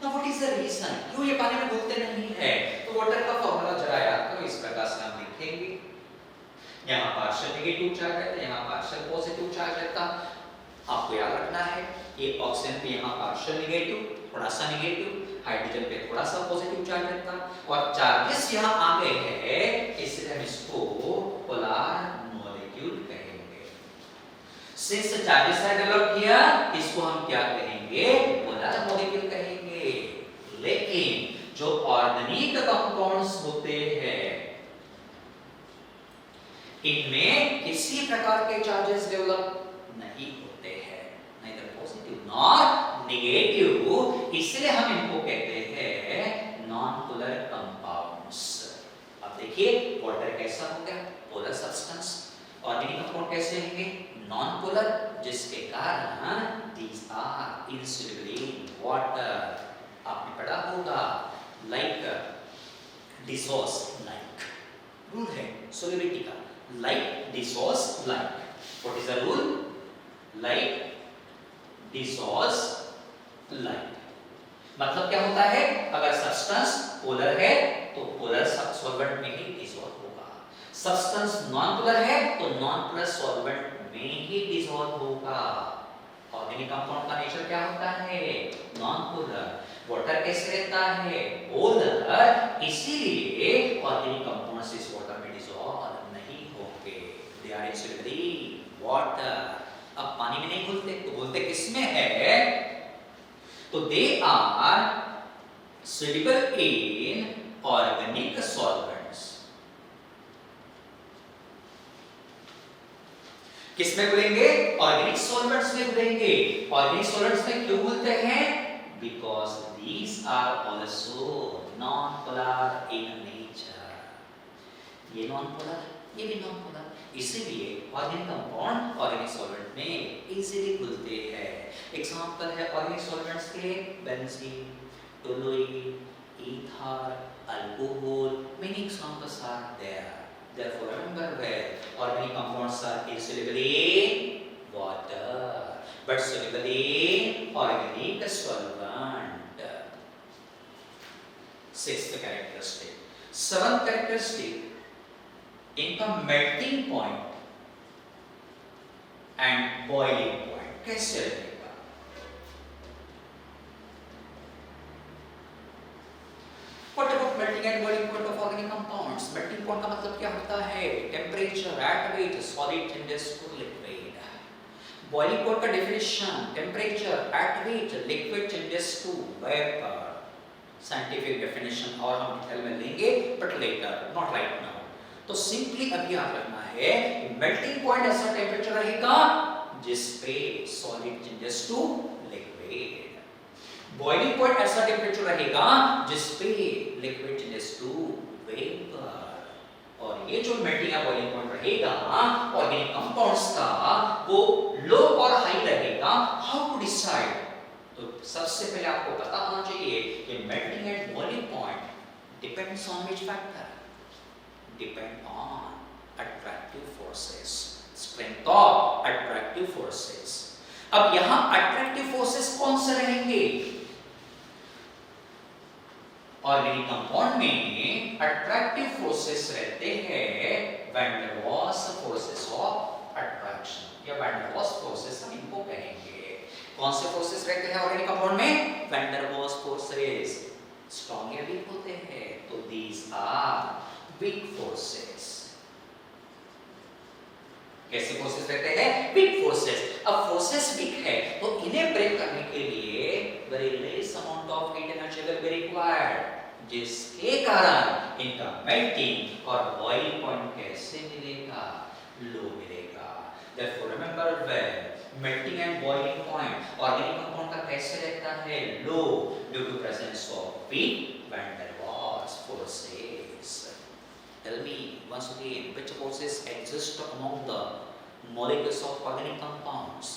Now what is the reason, क्यों ये पानी में घुलते नहीं है, तो वाटर का फॉर्मूला जरा याद करो, इस प्रकार से हम लिखेंगे। यहाँ पार्शियल नेगेटिव चार्ज रहता है, यहाँ पार्शियल पॉजिटिव चार्ज रहता। आपको याद रखना है, ये ऑक्सीजन पे यहाँ पार्शियल नेगेटिव, थोड़ा सा नेगेटिव, हाइड्रोजन पे थोड़ा सा पॉजिटिव चार्ज रहता, और चार्जेस यहाँ आ गए हैं, इसलिए हम इसको पोलर मॉलिक्यूल कहेंगे। सिंस चार्जेस आर डेवलप किया, इसको हम क्या कहेंगे, पोलर मॉलिक्यूल कहेंगे। लेकिन जो ऑर्गेनिक कंपाउंड्स होते हैं इनमें किसी प्रकार के चार्जेस डेवलप नहीं होते हैं, neither पॉजिटिव नॉर नेगेटिव, इसलिए हम इनको कहते हैं नॉन पोलर कंपाउंड्स। अब देखिए वाटर कैसा हो गया, पोलर सब्सटेंस। ऑर्गेनिक कंपाउंड कैसे होंगे, नॉन पोलर, जिसके कारण these are insoluble in water। आपने पढ़ा होगा like dissolves like, रूल है solubility का, like dissolves like। what is the rule, like dissolves like। मतलब क्या होता है, अगर सब्सटेंस पोलर है तो पोलर सॉल्वेंट में ही डिसॉल्व होगा, सब्सटेंस नॉन पोलर है तो नॉन पोलर सॉल्वेंट में ही डिसॉल्व होगा। ऑर्गेनिक कंपाउंड का नेचर क्या होता है, नॉन पोलर। वाटर कैसे रहता है, पोलर, इसीलिए ऑर्गेनिक कंपाउंड्स इस वाटर में डिसॉल्व नहीं होंगे, they are insoluble in water। अब पानी में नहीं घुलते, तो घुलते किसमें है, तो they are soluble in organic solvents। किसमें घुलेंगे, ऑर्गेनिक सॉल्वेंट्स में घुलेंगे। ऑर्गेनिक सॉल्वेंट्स में क्यों घुलते हैं, because these are also non-polar in nature। ये नॉन पोलर, ये भी नॉन पोलर, इसीलिए ऑर्गेनिक कंपाउंड ऑर्गेनिक सॉल्वेंट में इजीली घुलते हैं। एग्जांपल है ऑर्गेनिक सॉल्वेंट्स के, benzene, toluene, ether, alcohol, many examples are there। Therefore remember well organic compounds are insoluble in water but soluble in organic solvent। Sixth characteristic। Seventh characteristic, इनका melting point and boiling point कैसे रहेगा। What about melting and boiling point of organic compounds? Melting point का मतलब क्या होता है? Temperature at which solid changes to liquid. Boiling point का definition: temperature at which liquid changes to vapor. Scientific definition और हम डिटेल में लेंगे, but later, not right now. तो सिंपली अभी याद रखना है मेल्टिंग पॉइंट ऐसा टेम्परेचर रहेगा जिस पे solid changes to liquid. Boiling point ऐसा टेम्परेचर रहेगा जिस पे लिक्विड चेंजेस टू वेपर. और ये जो मेल्टिंग या बॉइलिंग पॉइंट रहेगा ऑर्गेनिक कंपाउंड्स का, वो लो और हाई रहेगा. How to decide? तो सबसे पहले आपको पता होना चाहिए कि melting and boiling point depends on which factor? Depend on attractive forces, strength of attractive forces. अब यहां attractive forces कौन से रहेंगे? ऑर्गेनिक कंपाउंड में attractive forces रहते हैं van der Waals forces of attraction या van der Waals forces हम इनको कहेंगे. कौन से forces रहते हैं ऑर्गेनिक कंपाउंड में? van der Waals forces. Strong या वीक होते हैं? तो these are weak forces. कैसे फोर्सेस रहते हैं? weak forces. अब फोर्सेस वीक है तो इन्हें ब्रेक करने के लिए very less amount of heat energy will be required, जिसके कारण इनका मेल्टिंग और बॉइलिंग पॉइंट कैसे मिलेगा? लो मिलेगा. Therefore remember well, melting and boiling point organic compound का कैसे रहता है? लो, due to presence of weak van der Waals forces. Tell me once again, which forces exist among the molecules of organic compounds?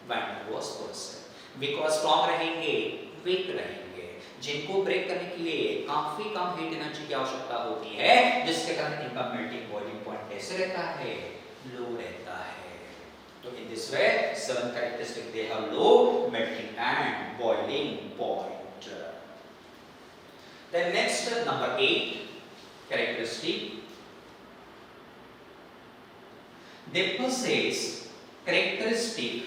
Van der Waals forces. Because strong रहेंगे, weak रहेंगे, जिनको break करने के लिए काफी कम हीट एनर्जी की आवश्यकता होती है, जिसके कारण इनका मेल्टिंग बॉइलिंग पॉइंट कैसे रहता है? लो रहता है. तो in this way, 7 characteristics they have: low, melting and boiling point. Then next, number 8. Characteristic. They possess characteristic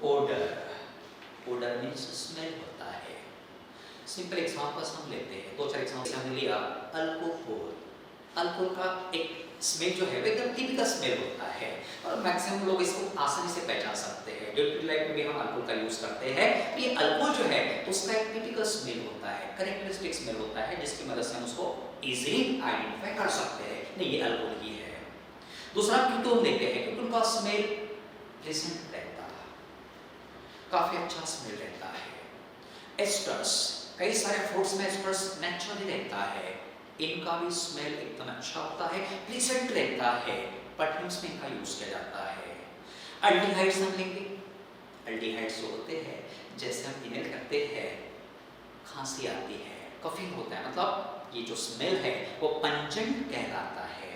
odor. Odor means smell होता है. Simple examples हम लेते हैं. दो चार examples हमने लिया. अल्कोहल. अल्कोहल का एक स्मेल जो है वो एकदम टिपिकल स्मेल होता है और मैक्सिमम लोग इसको आसानी से पहचान सकते हैं. डे टू डे लाइफ में भी हम अल्कोहल का यूज करते हैं. ये अल्कोहल जो है उसका एक टिपिकल स्मेल होता है, कैरेक्टरिस्टिक स्मेल होता है, जिसकी मदद से हम उसको इजीली आइडेंटिफाई कर सकते हैं. नहीं, ये अल्कोहल ही है. दूसरा कीटोन देखते हैं. कीटोन का स्मेल प्लेजेंट रहता है, काफी अच्छा स्मेल रहता है. एस्टर्स, कई सारे फ्रूट्स में एस्टर्स नेचुरली रहता है, इनका भी स्मेल एकदम अच्छा होता है, प्लेजेंट रहता है. परफ्यूम्स में इनका यूज किया जाता है. अल्डिहाइड्स हम लेंगे. अल्डिहाइड्स जो होते हैं, जैसे हम इनहेल करते हैं खांसी आती है, कफिंग होता है, मतलब ये जो स्मेल है वो पंजेंट कहलाता है,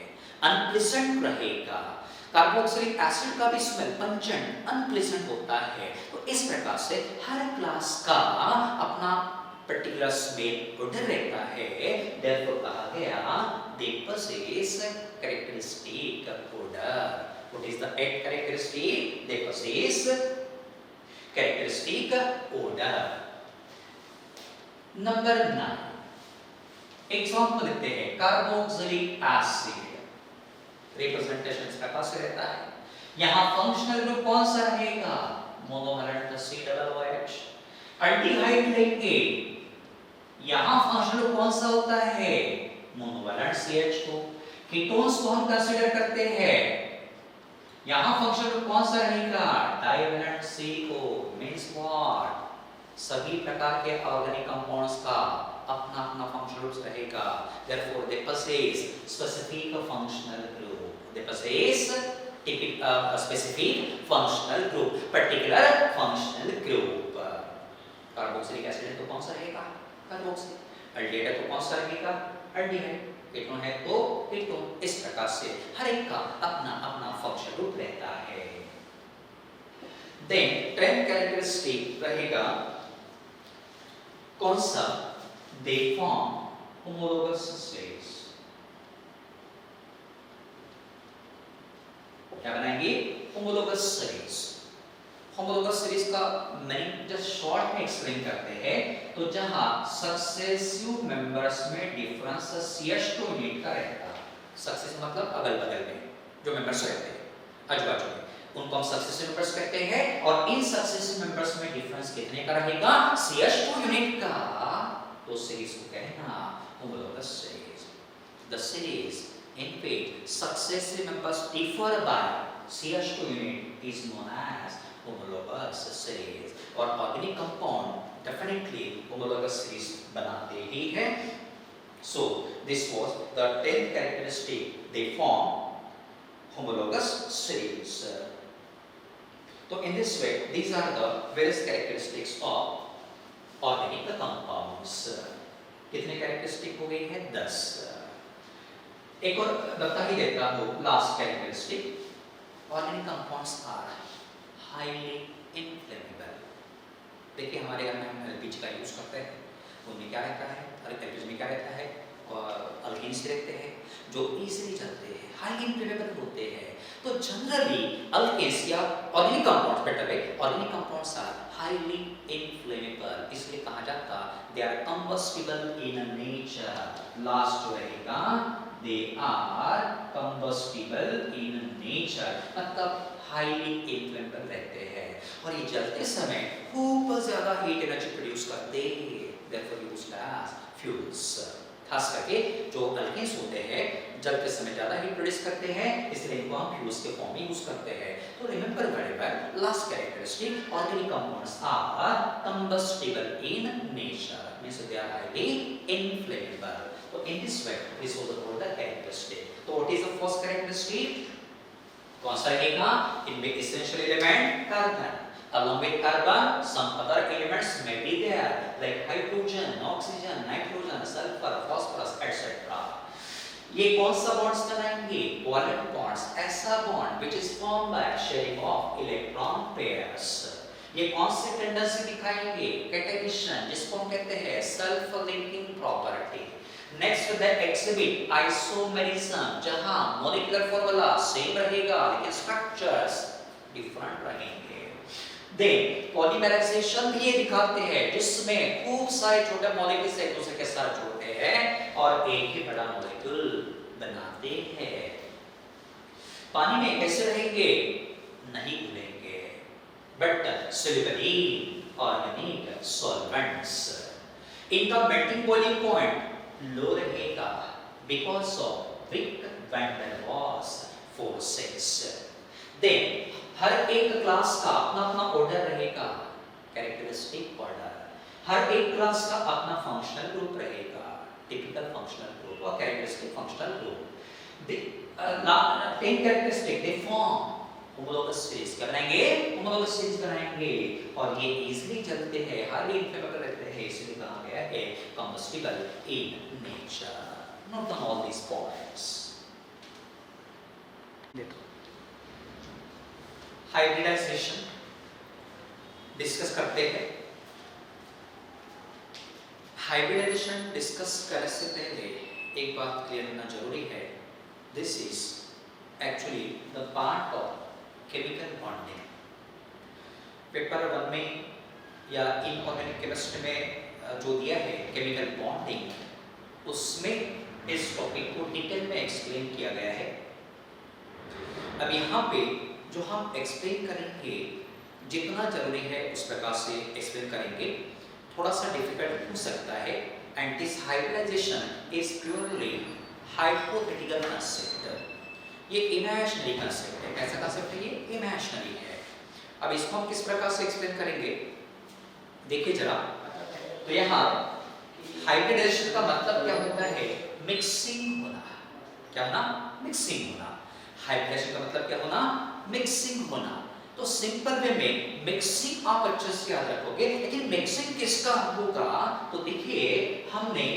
अनप्लेजेंट रहेगा. कार्बोक्सिलिक एसिड का भी स्मेल पंजेंट अनप्लेजेंट होता है. तो इस प्रकार से हर क्लास का अपना पर्टिकुलर स्मेल ओडर रहता है. Therefore कहा गया they possess characteristic odor. What is the 8th characteristic? They possess characteristic odor. Number 9. Example लेते हैं. Carboxylic acid. रिप्रेजेंटेशन इसका कैसे रहता है? यहाँ फंक्शनल ग्रुप कौन सा रहेगा? Monovalent COOH. अल्डिहाइड लेंगे, यहाँ फंक्शनल ग्रुप कौन सा होता है? Monovalent CH2. कीटोन्स को हम कंसीडर करते हैं, यहाँ फंक्शनल ग्रुप कौन सा रहेगा? Divalent CO. Means what? सभी प्रकार के ऑर्गेनिक कंपाउंड्स का अपना अपना फंक्शनल ग्रुप रहेगा. Therefore they possess specific functional group. They possess specific functional group, particular functional group. Carboxylic acid है तो कौन सा रहेगा? कार्बोक्सिल. अल्डिहाइड है तो कौन सा रहेगा? अल्डिहाइड. कीटोन है तो कीटोन. इस प्रकार से हर एक का अपना अपना फंक्शनल ग्रुप रहता है. Then 10th characteristic रहेगा कौन सा? They form homologous states. क्या बनाएंगे? homologous states. होमोलोगस सीरीज का मीनिंग जस्ट शॉर्ट में एक्सप्लेन करते हैं तो जहां सक्सेसिव मेंबर्स में डिफरेंस CH2 यूनिट का रहेगा। सक्सेसिव मतलब अगल-बगल में जो मेंबर्स रहते हैं आजू-बाजू में उनको हम सक्सेसिव मेंबर्स कहते हैं और इन सक्सेसिव मेंबर्स में डिफरेंस कितने का रहेगा CH2 यूनिट का, तो सीरीज को कहना homologous series. The series in which successive members differ by CH2 unit is known as homologous series और organic compound definitely homologous series बनाते ही हैं। So this was the 10th characteristic they form homologous series। तो in this way these are the various characteristics of organic compounds। कितने characteristic हो गए हैं 10। एक और बता ही देता हूँ last characteristic organic compounds are highly inflammable. देखिए हमारे घर में हम एलपीजी का यूज करते हैं, उनमें क्या रहता है एलपीजी में क्या रहता है अल्कीन्स रहते हैं जो इजीली जलते हैं, हाईली इनफ्लेमेबल होते हैं। तो जनरली अल्केन्स या ऑर्गेनिक कंपाउंड्स बेटर है organic compounds are highly inflammable, इसलिए कहा जाता they are combustible in nature. Last जो रहेगा they are combustible in nature मतलब highly inflammable रहते हैं और ये जलते समय खूब ज्यादा हीट एनर्जी प्रोड्यूस करते हैं, therefore used as fuels। खास करके जो अल्केन्स होते हैं जलते समय ज्यादा हीट प्रोड्यूस करते हैं इसलिए इनको हम फ्यूल्स के फॉर्म में यूज करते हैं। तो remember very well last characteristic organic compounds are combustible in nature means they are highly inflammable। So in this way, this was about the characteristic। तो what is the first characteristic? कौन सा रहेगा? इनमें essential element carbon। Along with carbon, some other elements may be there like hydrogen, oxygen, nitrogen, sulfur, phosphorus, etc। ये कौन सा bonds बनाएंगे? Covalent bonds। ऐसा bond which is formed by sharing of electron pairs। ये कौन सी tendency दिखाएंगे? कैटेनिशन, जिसको हम कहते हैं self linking property. Next the exhibit isomerism, जहां मॉलिक्यूलर फार्मूला सेम रहेगा लेकिन स्ट्रक्चर्स डिफरेंट रहेंगे। देन पॉलीमराइजेशन भी ये दिखाते हैं जिसमें खूब सारे छोटे मॉलिक्यूल्स एक दूसरे के साथ जुड़ते हैं और एक ही बड़ा मॉलिक्यूल बनाते हैं। पानी में कैसे रहेंगे? नहीं घुलेंगे बट soluble ऑर्गेनिक सॉल्वेंट्स। इनका मेल्टिंग बॉइलिंग पॉइंट लो रहेगा because of weak van der Waals forces। Then हर एक क्लास का अपना अपना ऑर्डर रहेगा, कैरेक्टरिस्टिक ऑर्डर। हर एक क्लास का अपना फंक्शनल ग्रुप रहेगा, टिपिकल फंक्शनल ग्रुप और characteristic functional group. 10 characteristic they form homologous series बनाएंगे, होमोलोगस सीरीज बनाएंगे और ये इजीली चलते हैं, हाईली इनफ्लेमेबल रहते हैं, इसलिए कहा गया है combustible in nature। Note down all these points। Hybridisation discuss करते हैं। हाइब्रिडाइजेशन डिस्कस करने से पहले एक बात क्लियर होना जरूरी है, this is actually the part of chemical bonding. Paper 1 में या इनऑर्गेनिक केमिस्ट्री में जो दिया है केमिकल बॉन्डिंग, उसमें इस टॉपिक को डिटेल में एक्सप्लेन किया गया है। अब यहाँ पे जो हम एक्सप्लेन करेंगे जितना जरूरी है उस प्रकार से एक्सप्लेन करेंगे। थोड़ा सा डिफिकल्ट हो सकता है and this hybridisation is purely hypothetical concept, ये इमेजिनरी कंसेप्ट है। कैसा कंसेप्ट है? ये इमेजिनरी है। अब इसको हम किस प्रकार से एक्सप्लेन करेंगे देखिए जरा। तो यहाँ हाइब्रिडाइजेशन का मतलब क्या होता है? मिक्सिंग होना। क्या होना? मिक्सिंग होना। हाइब्रिडाइजेशन का मतलब क्या होना? मिक्सिंग होना। तो सिंपल वे में मिक्सिंग आप अच्छे से याद रखोगे, लेकिन मिक्सिंग किसका होगा? तो देखिए हमने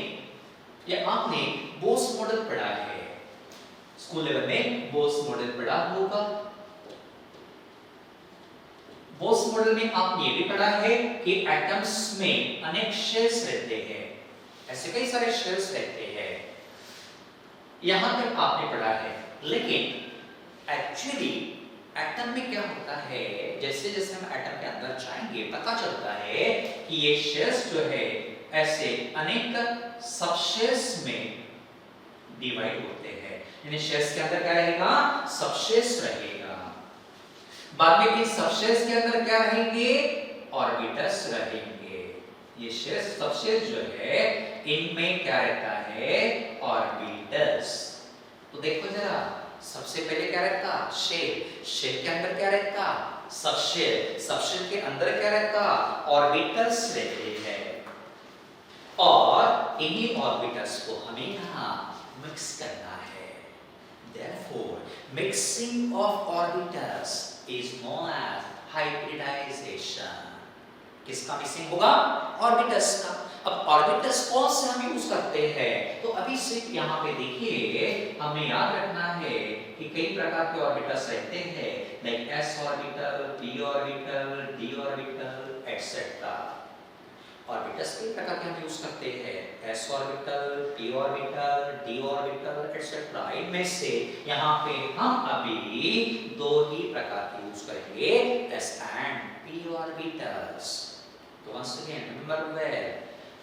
या आपने बोस मॉडल पढ़ा है स्कूल लेवल में, बोस मॉडल पढ़ा होगा। बोस मॉडल में आपने ये भी पढ़ा है कि एटम्स में अनेक शेल्स रहते हैं, ऐसे कई सारे शेल्स रहते हैं, यहां तक आपने पढ़ा है। लेकिन एक्चुअली एटम में क्या होता है, जैसे जैसे हम एटम के अंदर जाएंगे पता चलता है कि ये शेल्स जो है ऐसे अनेक सबशेल्स में डिवाइड होते हैं। यानी शेल्स के अंदर क्या रहेगा, सबशेल्स रहेगा। बाद में इन सबशेल्स के अंदर क्या रहेंगे, ऑर्बिटल्स रहेंगे। ये शेल्स सबशेल्स जो है इनमें क्या रहता है, ऑर्बिटल्स। तो देखो जरा, सबसे पहले क्या रहता, शेल। शेल के अंदर क्या रहता, सबशेल। सबशेल के अंदर क्या रहता, ऑर्बिटल्स रहते हैं। और इन्हीं ऑर्बिटल्स को हमें यहाँ मिक्स करना है। Therefore, mixing of orbitals is known as hybridization. किसका मिक्सिंग होगा, ऑर्बिटल्स का। अब ऑर्बिटल्स कौन से हम यूज करते हैं, तो अभी सिर्फ यहाँ पे देखिए, हमें याद रखना है कि कई प्रकार के ऑर्बिटल्स रहते हैं, like s orbital, p orbital, d orbital etcetera. Orbitals कई प्रकार के हम यूज करते हैं, s orbital, p orbital, d orbital etcetera. इनमें से यहाँ पे हम अभी दो ही प्रकार के यूज करेंगे, s and p ऑर्बिटल्स। तो once again remember well,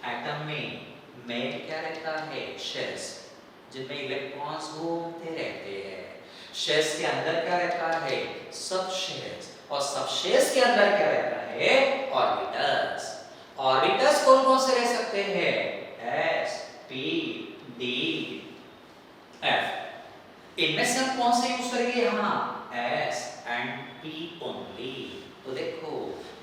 atom में क्या रहता है, शेल्स, जिनमें इलेक्ट्रॉन्स घूमते रहते हैं। शेल्स के अंदर क्या रहता है, सबशेल्स, और सबशेल्स के अंदर क्या रहता है, ऑर्बिटल्स। ऑर्बिटल्स कौन कौन से रह सकते हैं, s, p, d, f। इनमें से हम कौन से यूज करेंगे, यहाँ s and p only। तो देखो,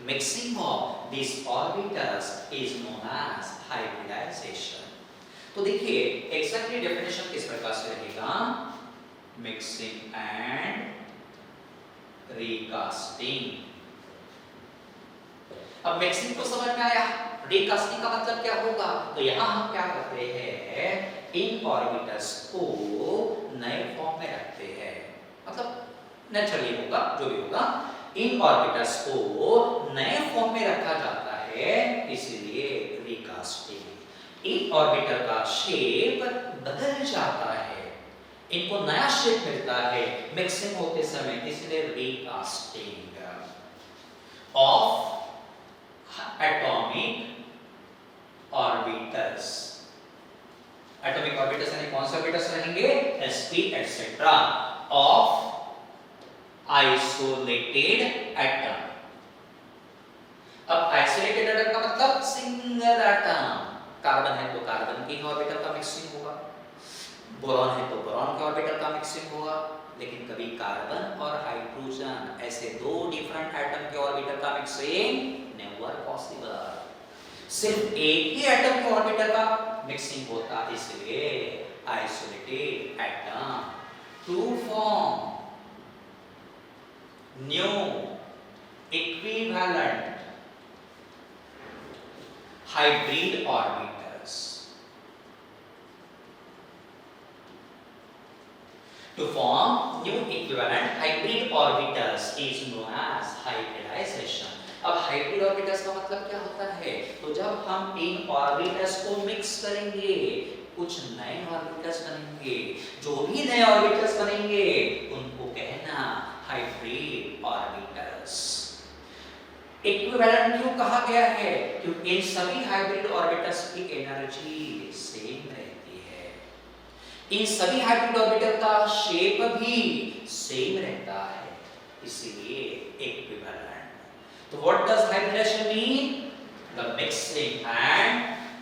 mixing of these orbitals is known as hybridization। तो देखिए exactly definition किस प्रकार से रहेगा, mixing and recasting। अब मिक्सिंग को समझ में आया, रिकास्टिंग का मतलब क्या होगा, तो यहाँ हम क्या करते हैं, इन ऑर्बिटल्स को नए फॉर्म में रखते हैं, मतलब नेचुरली होगा जो भी होगा, इन ऑर्बिटल्स को नए फॉर्म में रखा जाता है, इसलिए रिकास्टिंग। इन ऑर्बिटल का शेप बदल जाता है, इनको नया शेप मिलता है मिक्सिंग होते समय, इसलिए recasting of atomic orbitals. Atomic orbitals यानी कौन से ऑर्बिटल्स रहेंगे, sp etcetera, of isolated atom. अब आइसोलेटेड एटम का मतलब सिंगल एटम। कार्बन है तो कार्बन की ऑर्बिटल का मिक्सिंग होगा, बोरॉन है तो बोरॉन के ऑर्बिटल का मिक्सिंग होगा, लेकिन कभी कार्बन और हाइड्रोजन ऐसे दो डिफरेंट एटम के ऑर्बिटल का मिक्सिंग नेवर पॉसिबल। सिर्फ एक ही एटम के ऑर्बिटल का मिक्सिंग होता, इसलिए isolated atom to form new equivalent hybrid orbitals. To form new equivalent hybrid orbitals is known as hybridization। अब हाइब्रिड ऑर्बिटल्स का मतलब क्या होता है, तो जब हम इन ऑर्बिटल्स को मिक्स करेंगे, कुछ नए ऑर्बिटल्स बनेंगे, जो भी नए ऑर्बिटल्स बनेंगे उनको कहना हाइब्रिड ऑर्बिटल्स। इक्विवेलेंट क्यों कहा गया है, क्योंकि इन सभी हाइब्रिड ऑर्बिटल्स की एनर्जी सेम रहती है, इन सभी हाइब्रिड ऑर्बिटल का शेप भी सेम रहता है, इसलिए इक्विवेलेंट। तो what does hybridisation mean, the mixing and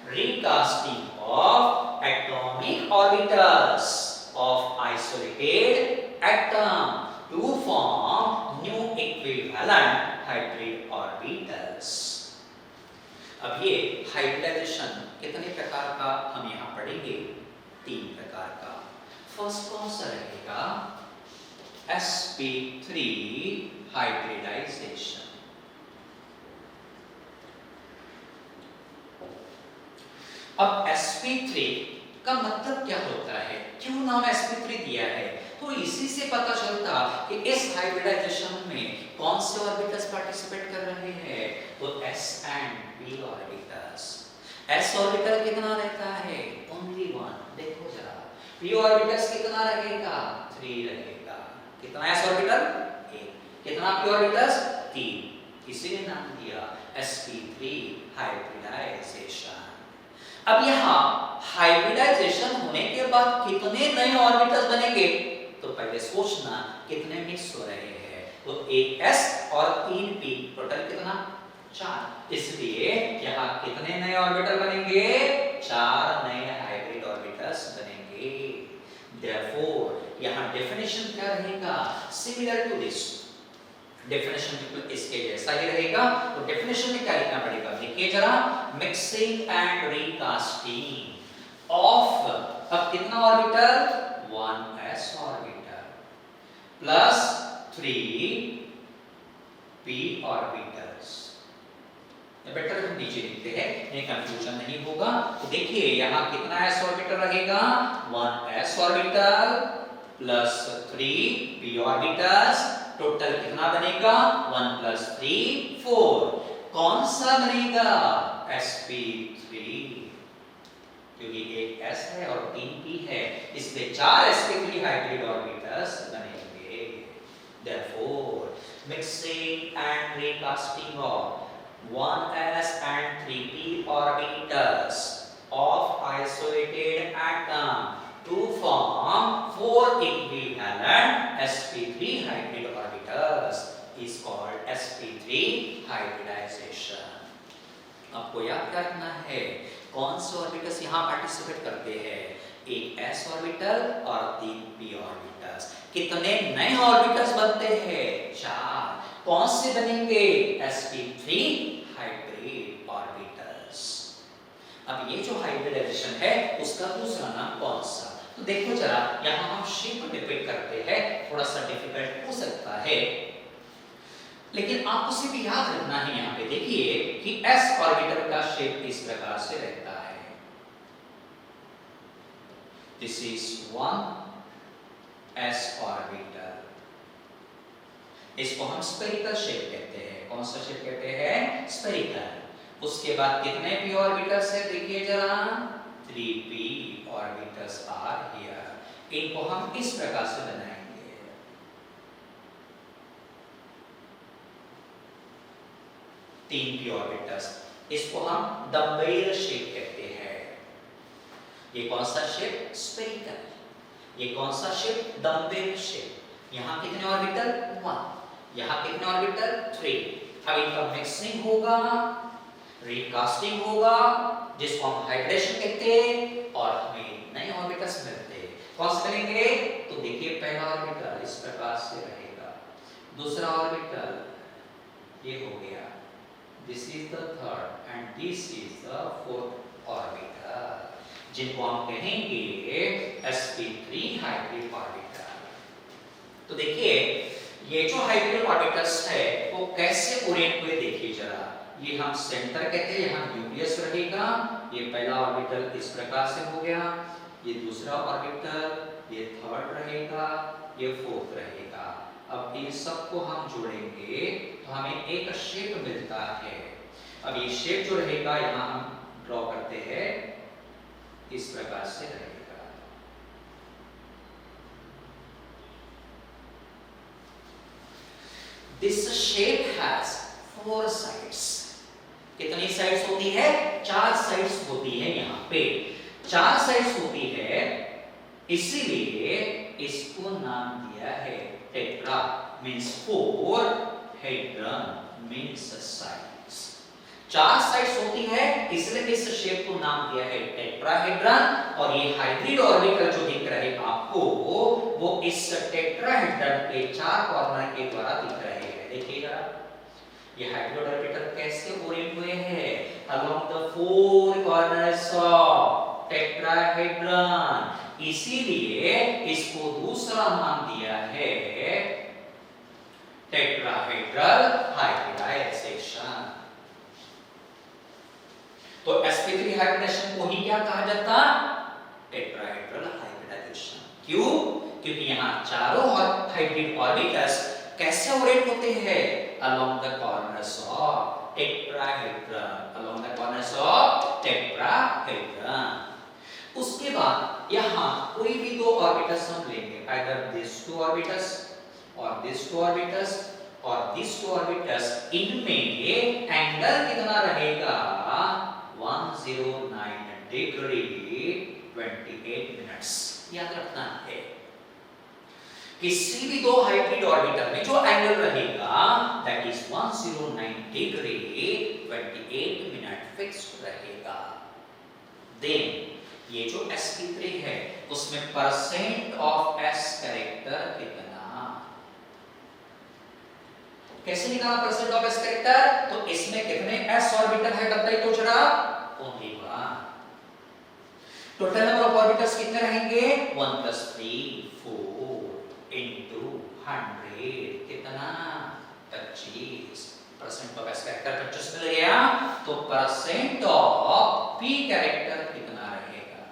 recasting of atomic orbitals of isolated atom to form new equivalent hybrid orbitals। अब ये हाइब्रिडाइजेशन कितने प्रकार का हम यहाँ पढ़ेंगे, 3 प्रकार का। फर्स्ट कौन सा रहेगा, sp3 हाइब्रिडाइजेशन। अब sp3 का मतलब क्या होता है, क्यों नाम sp3 दिया है, तो इसी से पता चलता कि इस हाइब्रिडाइजेशन में कौन से ऑर्बिटल्स पार्टिसिपेट कर रहे हैं, तो s and p orbitals. s orbital कितना रहता है, ओनली 1। देखो जरा p ऑर्बिटल्स कितना रहेगा, 3 रहेगा। कितना s ऑर्बिटल, 1। कितना p ऑर्बिटल्स? 3, इसीलिए नाम दिया sp3 हाइब्रिडाइजेशन। अब यहाँ हाइब्रिडाइजेशन होने के बाद कितने नए ऑर्बिटल्स बनेंगे? तो पहले सोचना कितने मिक्स हो रहे हैं। तो एक s और 3 p, टोटल कितना? 4। इसलिए यहाँ कितने नए ऑर्बिटल बनेंगे? 4 नए हाइब्रिड ऑर्बिटल्स बनेंगे। Therefore यहाँ डेफिनेशन क्या रहेगा? Similar to this. डेफिनेशन बिल्कुल इसके जैसा ही रहेगा। तो डेफिनेशन में क्या लिखना पड़ेगा? देखिए जरा, मिक्सिंग एंड रीकास्टिंग ऑफ, अब कितना orbital? 1s orbital plus 3p orbitals. Better हम नीचे लिखते हैं, नहीं कंफ्यूजन नहीं होगा। तो देखिए यहाँ कितना s ऑर्बिटल रहेगा? 1s orbital plus 3p orbitals, total कितना बनेगा? 1 प्लस 3 4। कौन सा बनेगा? sp3, क्योंकि एक s है और 3p है, इसलिए 4 sp3 हाइब्रिड ऑर्बिटल्स बनेंगे। Therefore mixing and recasting of 1s and 3p orbitals of isolated atom to form 4 equivalent sp3 hybrid orbitals is called sp3 hybridization। आपको याद रखना है कौन से ऑर्बिटल्स यहाँ पार्टिसिपेट करते हैं? एक s ऑर्बिटल और 3 p ऑर्बिटल्स। कितने नए ऑर्बिटल्स बनते हैं? 4। कौन से बनेंगे? sp3 hybrid orbitals. अब ये जो हाइब्रिडाइजेशन है उसका दूसरा नाम कौन सा? तो देखो जरा, यहाँ हम शेप डिपेंड करते हैं, थोड़ा सा डिफिकल्ट हो सकता है, लेकिन आपको सिर्फ याद रखना है। यहाँ पे देखिए कि s ऑर्बिटल का शेप इस प्रकार से रहता है। दिस इज 1s ऑर्बिटल, इसको हम स्फेरिकल शेप कहते हैं। कौन सा शेप कहते हैं? स्फेरिकल। उसके बाद कितने p ऑर्बिटल्स है? देखिए जरा, 3p ऑर्बिटल्स आर हियर। इनको हम इस प्रकार से बनाएंगे। 3p ऑर्बिटल्स, इसको हम डम्बेल शेप कहते हैं। ये कौन सा शेप? स्फेरिकल। ये कौन सा शेप? Dumbbell shape. यहाँ कितने ऑर्बिटल? 1। यहाँ कितने ऑर्बिटल? 3। अब इनका मिक्सिंग होगा, रिकास्टिंग होगा, जिसको हम हाइब्रिडेशन कहते हैं, और हमें नए ऑर्बिटल्स मिलते हैं। कौन से मिलेंगे? तो देखिए, पहला ऑर्बिटल इस प्रकार से रहेगा, दूसरा ऑर्बिटल ये हो गया, this is the third and this is the fourth orbital, जिनको हम कहेंगे sp3 हाइब्रिड ऑर्बिटल। तो देखिए ये जो हाइब्रिड ऑर्बिटल्स है वो कैसे ओरिएंट हुए, देखिए जरा। ये हम सेंटर कहते हैं, यहाँ न्यूक्लियस रहेगा। ये पहला ऑर्बिटल इस प्रकार से हो गया, ये दूसरा ऑर्बिटल, ये थर्ड रहेगा, ये फोर्थ रहेगा। अब इन सबको हम जोड़ेंगे तो हमें एक शेप मिलता है। अब ये शेप जो रहेगा यहाँ हम ड्रॉ करते हैं, इस प्रकार से रहेगा। This shape has 4 sides. कितनी साइड्स होती है? 4 साइड्स होती है। यहाँ पे 4 साइड्स होती है, इसीलिए इसको नाम दिया है tetra, means 4, hadron means sides. 4 sides होती है, इसलिए इस शेप को नाम दिया है टेट्राहेड्रन। और ये हाइब्रिड ऑर्बिटल जो दिख रहे हैं आपको, वो इस टेट्राहेड्रन के 4 कॉर्नर के द्वारा दिख रहे हैं। देखिए जरा, ये हाइब्रिड ऑर्बिटल कैसे ओरिएंट हुए हैं? Along the 4 corners of tetrahedron. इसीलिए इसको दूसरा नाम दिया है टेट्राहेड्रल हाइब्रिडाइजेशन। तो sp3 हाइब्रिडाइजेशन को ही क्या कहा जाता? Tetrahedral hybridisation. क्यों? क्योंकि यहाँ चारों हाइब्रिड ऑर्बिटल्स कैसे ओरिएंट होते हैं? Along the corners of tetrahedron, along the corners of tetrahedron. उसके बाद यहाँ कोई भी 2 ऑर्बिटल्स हम लेंगे, आइदर दिस 2 ऑर्बिटल्स और दिस टू ऑर्बिटल्स और दिस टू ऑर्बिटल्स, इनमें एंगल कितना रहेगा 109 डिग्री 28 मिनट्स। याद रखना है किसी भी दो हाइब्रिड ऑर्बिटल में जो एंगल रहेगा that is 109 degree 28 minute fixed रहेगा। देन ये जो sp3 है उसमें परसेंट ऑफ s कैरेक्टर कितना, कैसे निकाला परसेंट ऑफ s कैरेक्टर? तो इसमें कितने s ऑर्बिटल है बताइए तो जरा, only one. Total number of orbitals कितने रहेंगे 1 + 3 4 into 100 कितना 25। परसेंट ऑफ s कैरेक्टर 25 मिल गया, तो परसेंट ऑफ p कैरेक्टर कितना रहेगा?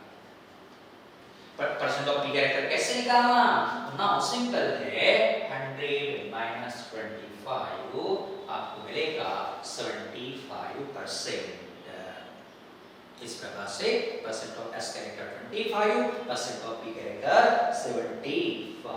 परसेंट ऑफ p कैरेक्टर कैसे निकालना? नाउ सिंपल है, 100 - 25 आपको मिलेगा 75%। इस प्रकार से percent of s character 25, percent of p character 75।